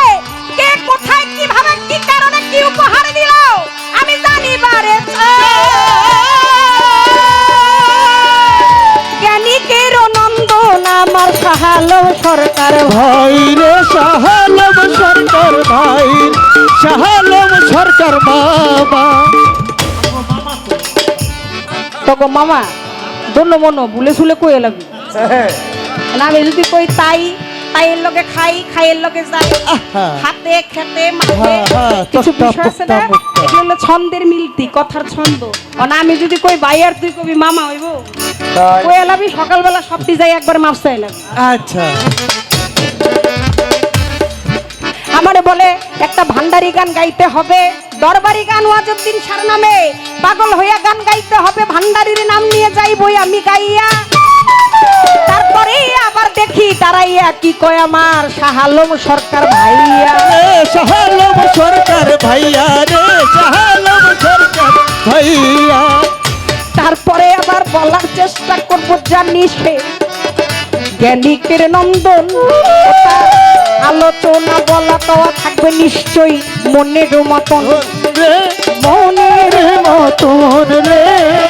কে কোথায় কিভাবে কি কারণে কি উপহার দিল আমি জানিবারে জ্ঞানীকের নন্দন আমার শাহ আলম সরকার ভাই রে শাহ আলম সরকার, ভাই শাহ আলম সরকার বাবা। তগো মামা দন্য মনো ভুলে শুলে কই লাগবে না। আমি যদি কই তাই তাইয়ের লগে খাই, খাইয়ের লগে যাই, হাতে খেতে মাঠে কিছু বিষয় আছে না, এগুলো হলো ছন্দের মিলতি, কথার ছন্দ। না আমি যদি কই ভাই আর তুই কবি মামা হইব, কই এলাবি সকালবেলা সবটি যাই একবার মাপ চাইলাম। আচ্ছা, আমারে বলে একটা ভান্ডারি গান গাইতে হবে, দরবারি গান ওয়াজউদ্দিন শাহর নামে পাগল হইয়া গান গাইতে হবে, ভান্ডারির নাম নিয়ে যাইবই আমি গাইয়া। তারপরে আবার দেখি দাঁড়াইয়া কি কয় আমার শাহ আলম সরকার ভাইয়া, শাহ আলম সরকার ভাইয়া রে, শাহ আলম সরকার ভাইয়া। তারপরে আবার বলার চেষ্টা করবো জানি সে জ্ঞানীকের নন্দন। আলোচনা বলা তো থাকবে নিশ্চয়ই মনের মতন, মনের মতন রে,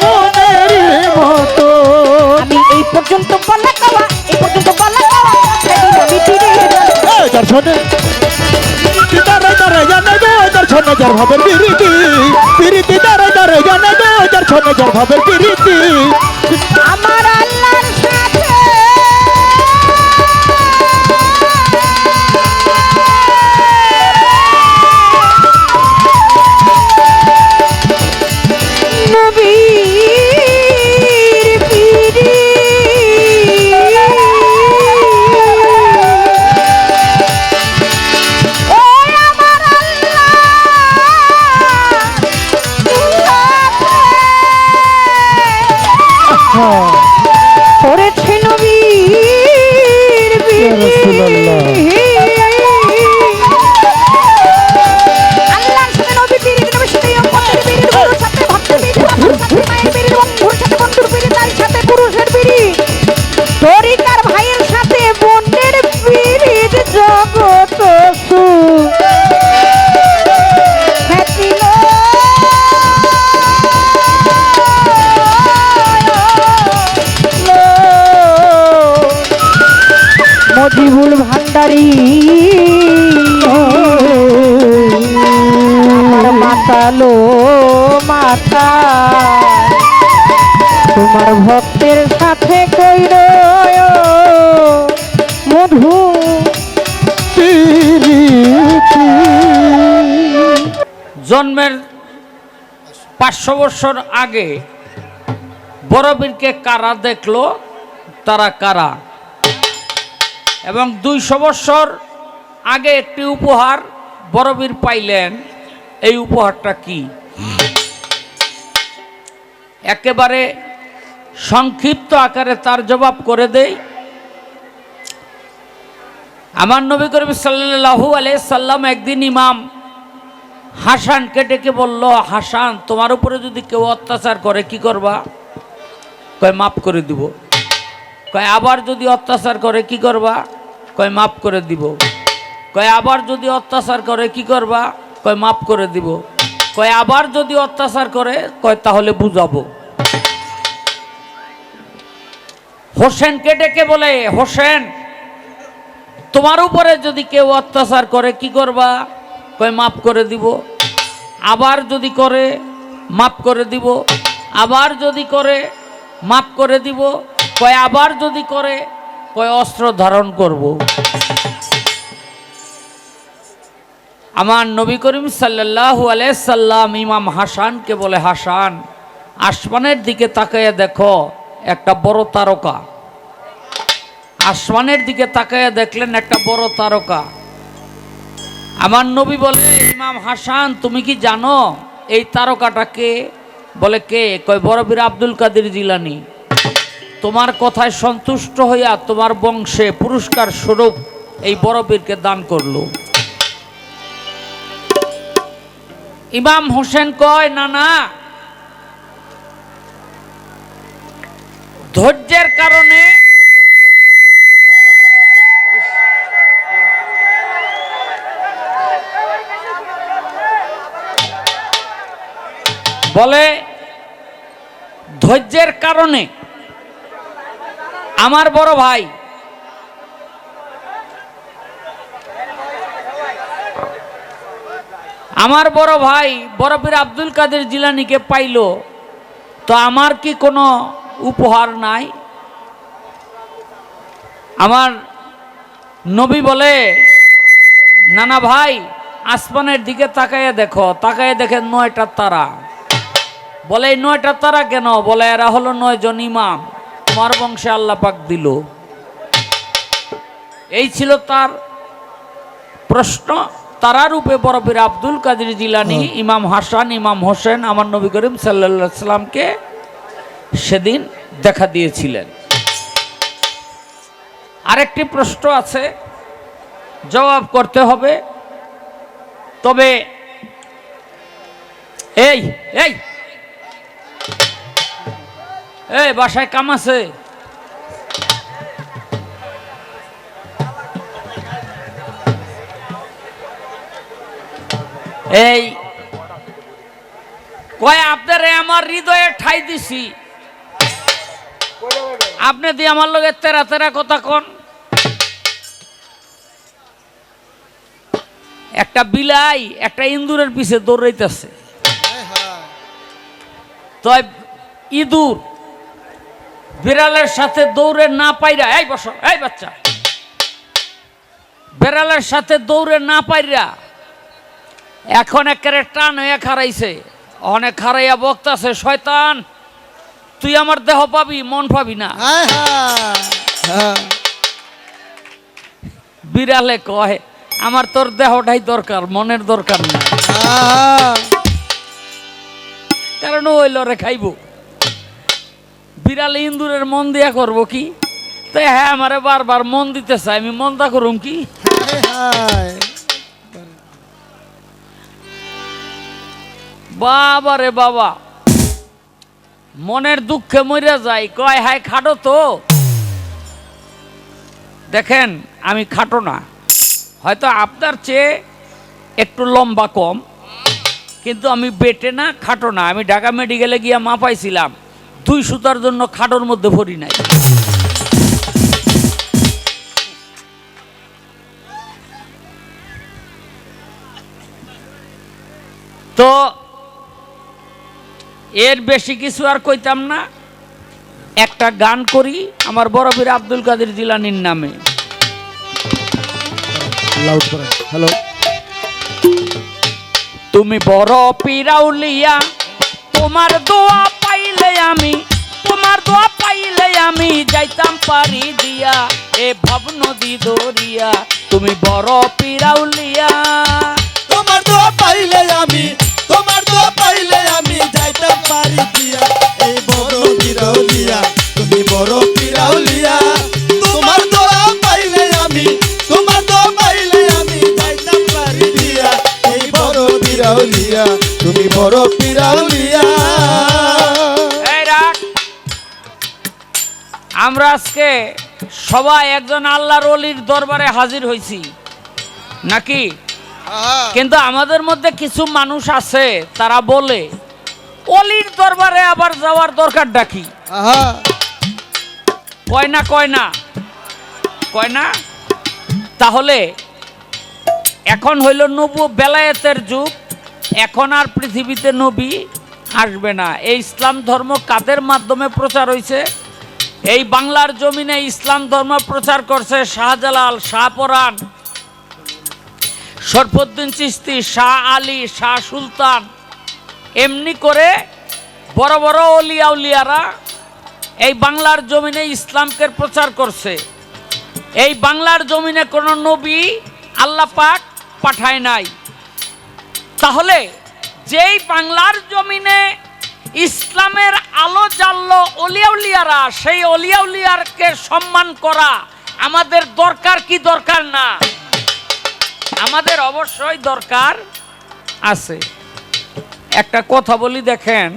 মনের মতন। আমি এই পর্যন্ত বলা কওয়া, এই পর্যন্ত বলা কওয়া আমি দর্শনে দাঁড়ায় দাঁড়ায় জানে গো দর্শনে যার ভাবের পিরিতি, পিরিতি দাঁড়ায় দাঁড়ায় জানে গো দর্শনে যার ভাবের পিরিতি। আমার আল্লাহর সাথে নবীর পিরি ও আমার আল্লাহ করেছে নবীর রাসূলুল্লাহ। আল্লাহর সাথে নবী পীর, নবীর সাথে উম্মতের পীর, গুরুর সাথে ভক্তের পীর, বাবার সাথে মায়ের পীর, বন্ধুর সাথে বন্ধুর পীর, তার সাথে পুরুষের পীর, তরিকার ভাইয়ের সাথে বোনের পীর, জগৎ সুখ খ্যাতিল মজিবুল ভান্ডারী মাতালো মাতা তোমার ভক্তের সাথে কইর মধু জন্মের 500 বছর আগে বড়বীরকে কারা দেখলো, তারা কারা? এবং 200 বছর আগে একটি উপহার বড়বীর পাইলেন, এই উপহারটা কি? একেবারে সংক্ষিপ্ত আকারে তার জবাব করে দেই। আমার নবী করিম সাল্লাল্লাহু আলাইহি সাল্লাম একদিন ইমাম হাসানকে ডেকে বলল, হাসান, তোমার উপরে যদি কেউ অত্যাচার করে কি করবা? কয় মাফ করে দিব। কয় আবার যদি অত্যাচার করে কি করবা? কয় মাফ করে দিব। কয় আবার যদি অত্যাচার করে কি করবা? কয় মাফ করে দিব। কয় আবার যদি অত্যাচার করে, কয় তাহলে বুঝাবো। হোসেনকে ডেকে বলে, হোসেন, তোমার উপরে যদি কেউ অত্যাচার করে কি করবা? কয় মাফ করে দিব। আবার যদি করে মাফ করে দিব। আবার যদি করে মাফ করে দিব। কয় আবার যদি করে, কয় অস্ত্র ধারণ করব। আমার নবী করিম সাল্লাল্লাহু আলাইহি সাল্লাম ইমাম হাসানকে বলে, হাসান, আসমানের দিকে তাকাইয়া দেখো, একটা বড় তারকা। আসমানের দিকে তাকাইয়া দেখলেন একটা বড় তারকা। আমার নবী বলে, ইমাম হাসান, তুমি কি জানো এই তারকাটা কে? বলে, কে? কয় বড় পীর আব্দুল কাদের জিলানী। তোমার কথায় সন্তুষ্ট হইয়া তোমার বংশে পুরস্কার স্বরূপ এই বড় পীরকে দান করলো। ইমাম হোসেন কয়, না না, ধৈর্যের কারণে বলে, ধৈর্যের কারণে আমার বড় ভাই বড় পীর আব্দুল কাদের জিলানীকে পাইল, তো আমার কি কোনো উপহার নাই? আমার নবী বলে, না না ভাই, আসমানের দিকে তাকাইয়া দেখো। তাকাইয়া দেখেন 9টা তারা। বলে, এই 9টা তারা কেন? বলে, এরা হলো 9 জন ইমাম, তোমার বংশে আল্লাহ পাক দিল। এই ছিল তার প্রশ্ন। তারা রূপে বড় পীর আব্দুল কাদের জিলানী, ইমাম হাসান, ইমাম হোসেন আমার নবী করিম সাল্লাল্লাহু আলাইহি সাল্লামকে সেদিন দেখা দিয়েছিলেন। আরেকটি প্রশ্ন আছে, জবাব করতে হবে। তবে এই এই এই বাসায় কাম আছে? এই কয়, আপনারে আমার হৃদয়ে ঠাই দিছি, আপনি দিয়ে আমার লগে তেরা তেরা কথা কন। একটা বিলাই একটা ইন্দুরের পিছে দৌড়াইতেছে। তো ইঁদুর বিড়ালের সাথে দৌড়ে না পাইরা, এই বসো, এই বাচ্চা, বিড়ালের সাথে দৌড়ে না পাইরা এখন একেবারে টান হয়ে খারাইছে। অনেক খারাইয়া বক্তাছে, শয়তান, তুই আমার দেহ পাবি, মন পাবি না। বিড়ালে কয়, আমার তোর দেহটাই দরকার, মনের দরকার না। কারণ ওই লড়ে খাইব। বিড়ালে ইন্দুরের মন দিয়া করবো কি? তাই হ্যাঁ, আমারে বারবার মন দিতে চাই, আমি মনটা করুম কি? বাবা রে বাবা, মনের দুঃখে মরিয়া যায়। কয়, হায় খাটো তো। দেখেন, আমি খাটো না, হয়তো আপনার চেয়ে একটু লম্বা কম, কিন্তু আমি বেটে না, খাটো না। আমি ঢাকা মেডিকেলে গিয়া মাপাইছিলাম, 2 সুতার জন্য খাটোর মধ্যে ভরি নাই। তো এর বেশি কিছু আর কইতাম না। একটা গান করি আমার বড় পীর আব্দুল কাদের জিলানীর নামে। হ্যালো, তুমি বড় পীর আউলিয়া, তোমার দোয়া পাইলে আমি, তোমার দোয়া পাইলে আমি যাইতাম পারি দিয়া এ ভব নদী দরিয়া। তুমি বড় পীর আউলিয়া, তোমার দোয়া পাইলে আমি, তোমার দোয়া পাইলে আমি যাইতাম পারি দিয়া। এই বড় পিরাউলিয়া, তুমি বড় পিরাউলিয়া। তোমার দোয়া পাইলে আমি, তোমার দোয়া পাইলে আমি যাইতাম পারি দিয়া। এই বড় পিরাউলিয়া, তুমি বড় পিরাউলিয়া। এই রাখ। আমরা আজকে সবাই একজন আল্লাহর ওলির দরবারে হাজির হয়েছি নাকি? কিন্তু আমাদের মধ্যে কিছু মানুষ আছে তারা বলে অলির দরবারে আবার যাওয়ার দরকার ডাকি। কয় না কয় না কয় না। তাহলে এখন হইল বেলায়েতের যুগ, এখন আর পৃথিবীতে নবী আসবে না। এই ইসলাম ধর্ম কাদের মাধ্যমে প্রচার হয়েছে? এই বাংলার জমিনে ইসলাম ধর্ম প্রচার করছে শাহজালাল, শাহপরাণ, শরফুদ্দিন চিশতি, শাহ আলী, শাহ সুলতান। এমনি করে বড় বড় অলিয়া উলিয়ারা এই বাংলার জমিনে ইসলামকে প্রচার করছে। এই বাংলার জমিনে কোনো নবী আল্লাহ পাক পাঠায় নাই। তাহলে যেই বাংলার জমিনে ইসলামের আলো জ্বাললো অলিয়া উলিয়ারা, সেই অলিয়া উলিয়ারকে সম্মান করা আমাদের দরকার কি দরকার না? আমাদের অবশ্যই দরকার আছে। একটা কথা বলি দেখেন,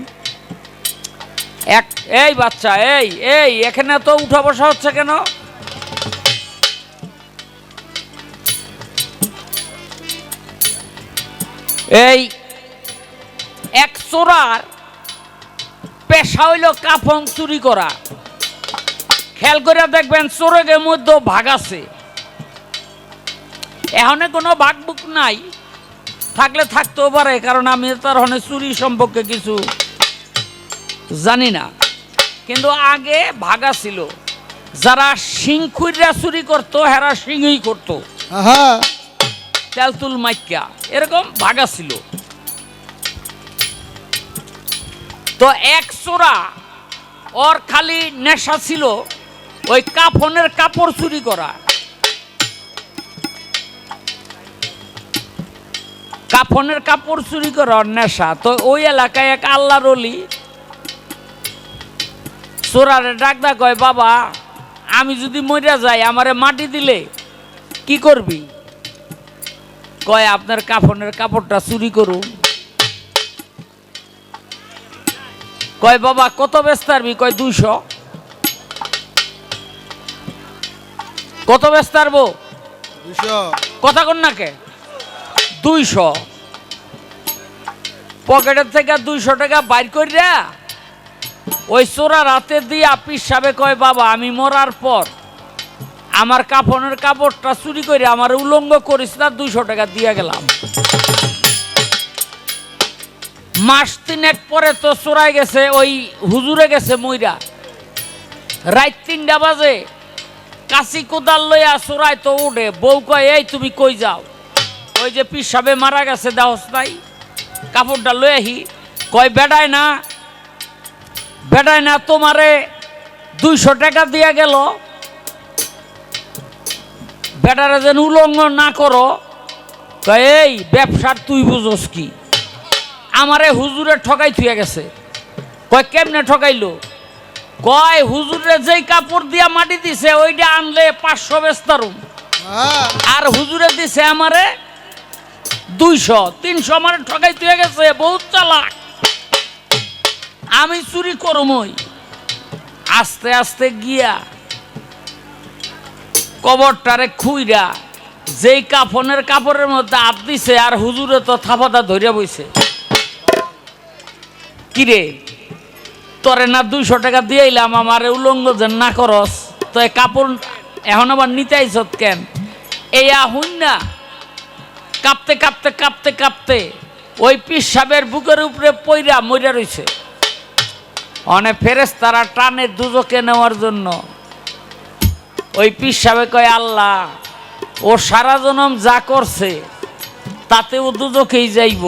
এই বাচ্চা, এই এখানে তো উঠা বসা হচ্ছে কেন? এই এক চোরার পেশা হইল কাফন চুরি করা। খেয়াল করে দেখবেন চোরের মধ্যে ভাগ আছে। এখানে কোনো ভাগ বুক নাই, থাকলে থাকতেও পারে, কারণ আমি তার হনে চুরি সম্পর্কে কিছু জানি না। কিন্তু আগে ভাগা ছিল, যারা সিংখুইরা চুরি করতো হেরা সিংই করতো, তেলতুল মাইকা এরকম ভাগা ছিল। তো এক চোরা ওর খালি নেশা ছিল ওই কাফনের কাপড় চুরি করা। কাফনের কাপড় চুরি করার নেশা। তো ওই এলাকায় এক আল্লাহর ওলি চোরারে ডাকদা কয়, বাবা আমি যদি মরিয়া যাই আমারে মাটি দিলে কি করবি? কয় আপনার কাফনের কাপড়টা চুরি করুন। কয় বাবা কত ব্যস্ত পারবি? কয় 200। কত ব্যস্ত পারবো? 200। কথা কন না কে? 200। পকেটের থেকে 200 টাকা বাইর করিয়া ওই চোরা রাতে দিয়ে আপিস সাহেবে কয়, বাবা আমি মরার পর আমার কাফনের কাপড়টা চুরি করে আমার উলঙ্গ করিস না, 200 টাকা দিয়ে গেলাম। মাস 3 পরে তো চোরাই গেছে, ওই হুজুরে গেছে মইরা। রাত 3টা বাজে কাশি কোদাল লইয়া চোরাই তো উঠে। বউ কয়, এই তুমি কই যাও? ওই যে পিস সাহেবে মারা গেছে দেহস নাই, কাপড়টা লই আহি। কয় বেডায় না তোমারে 200 টাকা দিয়া গেল, বেটারে যেন উলঙ্গ না করো। কয় এই ব্যবসার তুই বুঝোস কি? আমারে হুজুরে ঠকাই থুয়ে গেছে। কয় কেমনে ঠকাইলো? কয় হুজুরে যেই কাপড় দিয়া মাটি দিছে ওইটা আনলে 500 বেচতারুম, আর হুজুরে দিছে আমারে 200, 300 আমারে ঠকাই থুয়ে গেছে। বহুত চালাক, আমি চুরি করমই। আস্তে আস্তে গিয়া কবরটারে খুইরা যেই কাফনের কাপড়ের মধ্যে হাত দিছে, আর হুজুরে তো থাপাটা ধরিয়া বইছে। কিরে তোরে না 200 টাকা দিয়ে এলাম, আমারে উলঙ্গ যে না করস, তো এই কাপড় এখন আবার নিতে আইছত কেন? এই আহুন না কাঁপতে কাঁপতে কাঁপতে কাঁপতে ওই পিস সাহেবের বুকের উপরে পইরা মইরা রইছে। অনেক ফেরেশতারা টানে দুজকে নেওয়ার জন্য। ওই পিস সাহেব কয়, আল্লাহ ও সারা জনম যা করছে তাতে ও দুজকেই যাইব,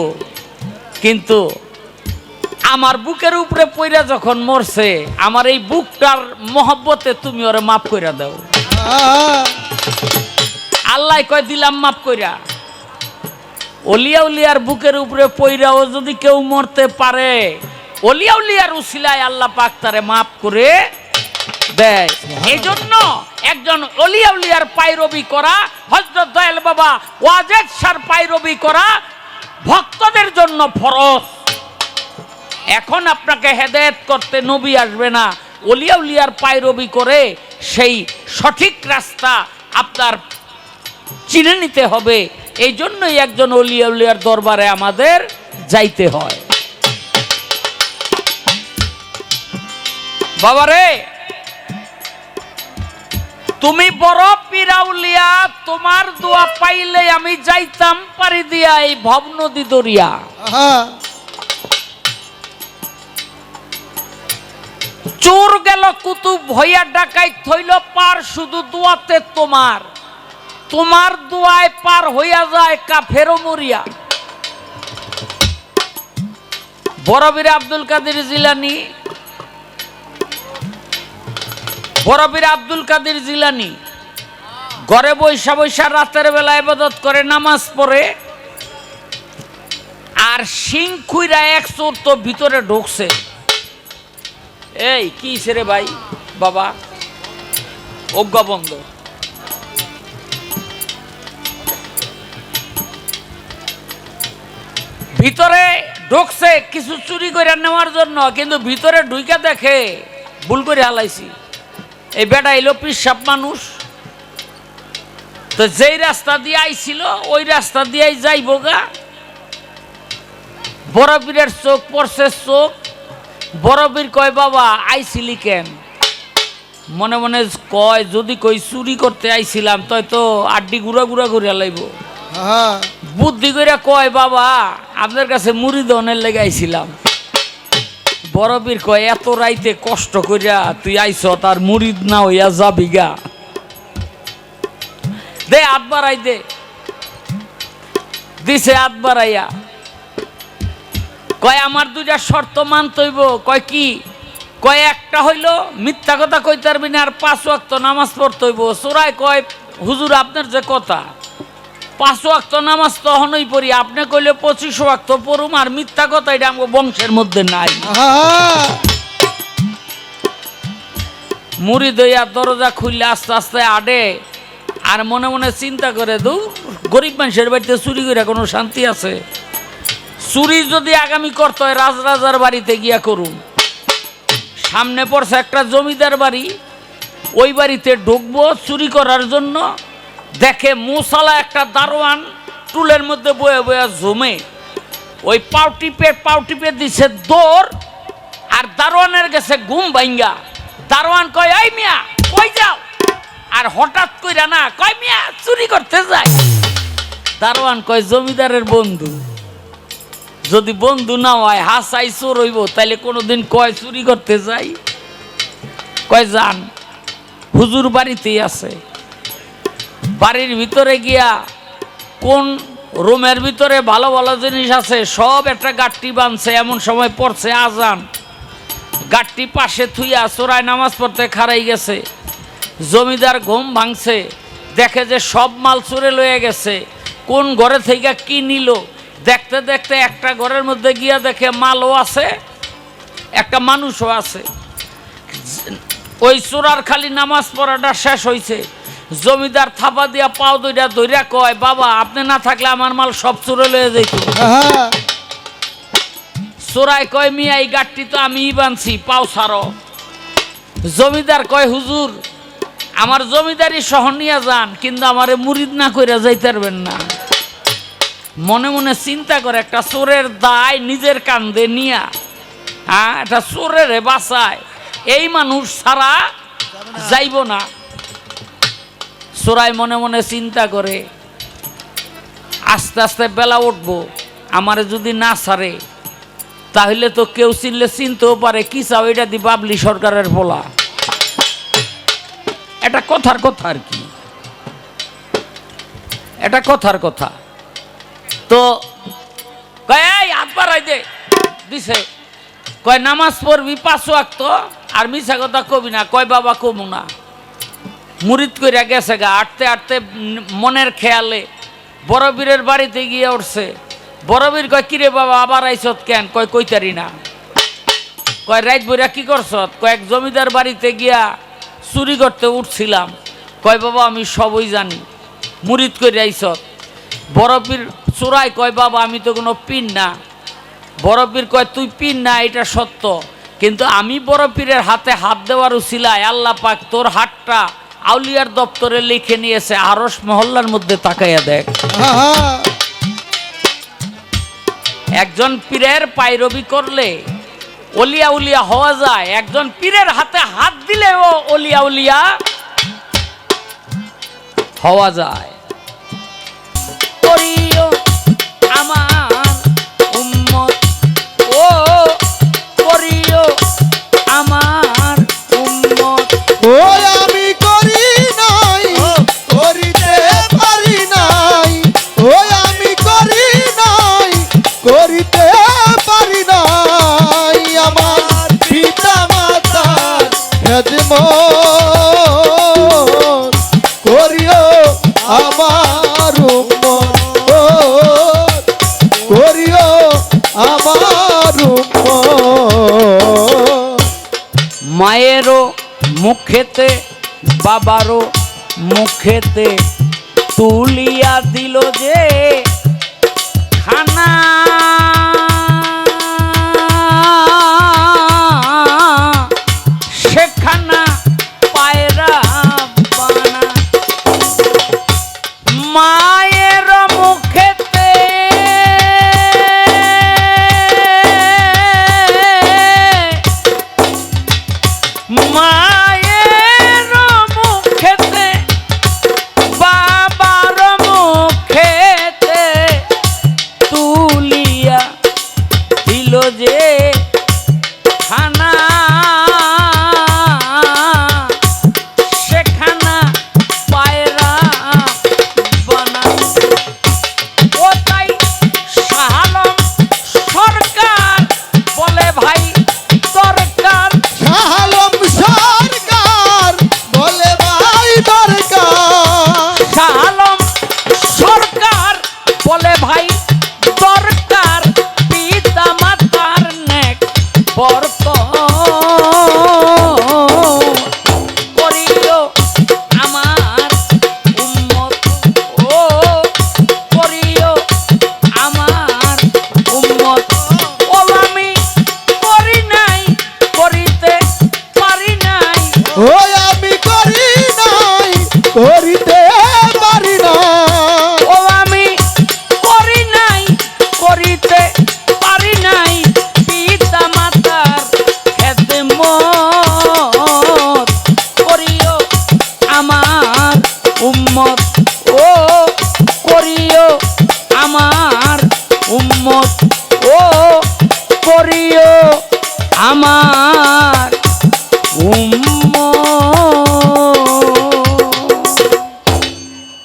কিন্তু আমার বুকের উপরে পইরা যখন মরছে, আমার এই বুকটার মহব্বতে তুমি ওরে মাফ কইরা দাও। আল্লাহ কয়, দিলাম মাফ কইরা। অলিয়া উলিয়ার বুকের উপরে পইরাও যদি কেউ মরতে পারে, অলিয়া উলিয়ার উসিলায় আল্লাহ পাক তারে মাফ করে দেয়। এই জন্য একজন অলিয়া উলিয়ার পায়রবি করা, হযরত দয়াল বাবা ওয়াজেদ শাহর পায়রবি করা ভক্তদের জন্য ফরজ। এখন আপনাকে হেদায়েত করতে নবী আসবে না, অলিয়া উলিয়ার পায়রবি করে সেই সঠিক রাস্তা আপনার চিনে নিতে হবে। এই জন্যই একজন অলিয়া উলিয়ার দরবারে আমাদের যাইতে হয়। বাবারে, তুমি বড় পিরাউলিয়া, তোমার দোয়া পাইলে আমি যাইতাম পারি দিয়া এই ভব নদী দরিয়া। চোর গেল কুতুব হইয়া ডাকাই থইল পার শুধু দোয়াতে তোমার, তোমার দোয়ায় পার হইয়া যায় কাফের মরিয়া। বড়বীর আব্দুল কাদের জিলানী, বড়বীর আব্দুল কাদের জিলানী ঘরে বৈশা বৈশা রাতের বেলা ইবাদত করে, নামাজ পড়ে, আর সিং খুইরা এক চোর তো ভিতরে ঢুকছে। এই কি রে ভাই বাবা, অজ্ঞা বন্ধ। ভিতরে ঢুকছে কিছু চুরি করে নেওয়ার জন্য, কিন্তু ভিতরে ঢুইকা দেখে ভুল করে হালাইছি। এই বেটা এলো পিসাব মানুষ, তো যেই রাস্তা দিয়ে আইছিল ওই রাস্তা দিয়ে যাইব গা। বড়বীরের চোখ পড়ছে চোখ। বড়বীর কয়, বাবা আইছিলি কেন? মনে মনে কয়, যদি কই চুরি করতে আইছিলাম তাই তো আড্ডি গুড়া গুড়া করে লাইব। বুদ্ধি করে কয়, বাবা আপনার কাছে মুড়ি দনের লেগে আইছিলাম। বড়বীর কয়, এত রাইতে কষ্ট করিয়া তুই আইছ, তার মুড়িদ না হইয়া যাবি গা, দে হাত বাড়াই দে। দিছে হাত বাড়াইয়া, কয় আমার দুইটা শর্ত মানতে হইব। কয় কি? কয় একটা হইল মিথ্যা কথা কইতে পারবি না, আর 5 ওয়াক্ত নামাজ পড়তে হইব। চোরাই কয়, হুজুর আপনার যে কথা, 5 ওয়াক্ত নামাজ তো হনই পড়ি, আপনি কইলে 25 ওয়াক্ত পড়ুম, আর মিথ্যা কথা এটা আমার বংশের মধ্যে নাই। মুড়ি দইয়া দরজা খুললে আস্তে আস্তে আডে, আর মনে মনে চিন্তা করে, দূর গরিব মানুষের বাড়িতে চুরি করে কোনো শান্তি আছে? চুরি যদি আগামী করতে হয় রাজরাজার বাড়িতে গিয়া করুন। সামনে পড়ছে একটা জমিদার বাড়ি, ওই বাড়িতে ঢুকবো চুরি করার জন্য। দেখে মুসালা একটা দারোয়ান টুলের মধ্যে বয়ে বয়ে জমে, ওই পাউ টিপে দিছে দৌড়, আর দারোয়ানের গেছে ঘুম ভাঙ্গা। দারোয়ান কয়, এই মিয়া কই যাও? আর হঠাৎ কইরা না কয়, মিয়া চুরি করতে যাই। দারোয়ান কয়, জমিদারের বন্ধু, যদি বন্ধু না হয় হাসাই চোর হইব, তাইলে কোনোদিন কয় চুরি করতে যাই? কয় যান, হুজুর বাড়িতেই আছে। বাড়ির ভিতরে গিয়া কোন রুমের ভিতরে ভালো ভালো জিনিস আছে সব একটা গাট্টি বাঁধছে। এমন সময় পড়ছে আজান, গাট্টি পাশে থুইয়া চোরাই নামাজ পড়তে খাড়াই গেছে। জমিদার ঘুম ভাঙছে, দেখে যে সব মাল চুরে লয়ে গেছে। কোন ঘরে থেকে কি নিল দেখতে দেখতে একটা ঘরের মধ্যে গিয়া দেখে মালও আছে, একটা মানুষও আছে। ওই চোরার খালি নামাজ পড়াটা শেষ হয়েছে। জমিদার থাপা দিয়া পাও দুইটা ধইরা কয়, বাবা আপনি না থাকলে আমার মাল সব চুরে লয়ে যাইত। চোরাই কয়, মিয়া এই গাটটি তো আমিই বানছি, পাও ছাড়ো। জমিদার কয়, হুজুর আমার জমিদারি সহ নিয়া যান, কিন্তু আমারে মুরিদ না কইরা যাইতে পারবেন না। মনে মনে চিন্তা করে, একটা চোরের দায় নিজের কান্দে নিয়া, হ্যাঁ একটা চোরের বাঁচায়, এই মানুষ ছাড়া যাইব না। চোরাই মনে মনে চিন্তা করে, আস্তে আস্তে বেলা উঠবো, আমারে যদি না ছাড়ে তাহলে তো কেউ চিনলে চিনতেও পারে, কি চাও এটা দি বাবলি সরকারের বলা। এটা কথার কথা আর কি, এটা কথার কথা। তো কয়, এই হাত বাড়াই দে। দিছে, কয় নামাজ পড়বি 5 ওয়াক্ত, আর মিছা কথা কবি না। কয়, বাবা কমু না। মুরিদ কইরা গেছে গা। আটতে আটতে মনের খেয়ালে বড় বীরের বাড়িতে গিয়ে উঠছে। বড় বীর কয় কিরে বাবা আবার আইছত কেন? কয় কইতারি না। কয় রাত বইরা কি করছত? কয়েক জমিদার বাড়িতে গিয়া চুরি করতে উঠছিলাম। কয় বাবা আমি সবই জানি, মুরিদ করে আইছত। বড় পীর চোরাই কয় বাবা আমি তো কোনো পীর না। বড় পীর কয় তুই পীর না এটা সত্য, কিন্তু আমি বড় পীরের হাতে হাত দেওয়ার উছিলায় আল্লাহ পাক তোর হাতটা আউলিয়ার দপ্তরে লিখে নিয়েছে, আরশ মহল্লার মধ্যে তাকাইয়া দেখ। একজন পীরের পায়রবি করলে অলিয়া উলিয়া হওয়া যায়, একজন পীরের হাতে হাত দিলেও অলিয়া উলিয়া হওয়া যায়। করিও আমার উম্মত, ও করিও আমার উম্মত। ওই আমি করি নাই, করিতে পারি নাই। ওই আমি করি নাই, করিতে পারি নাই। আমার পিতা মাতার খেদমত করিও আমার উম্মত, করিও আমার উম্মত। মায়েরও মুখেতে বাবারও মুখেতে তুলিয়া দিল যে খানা।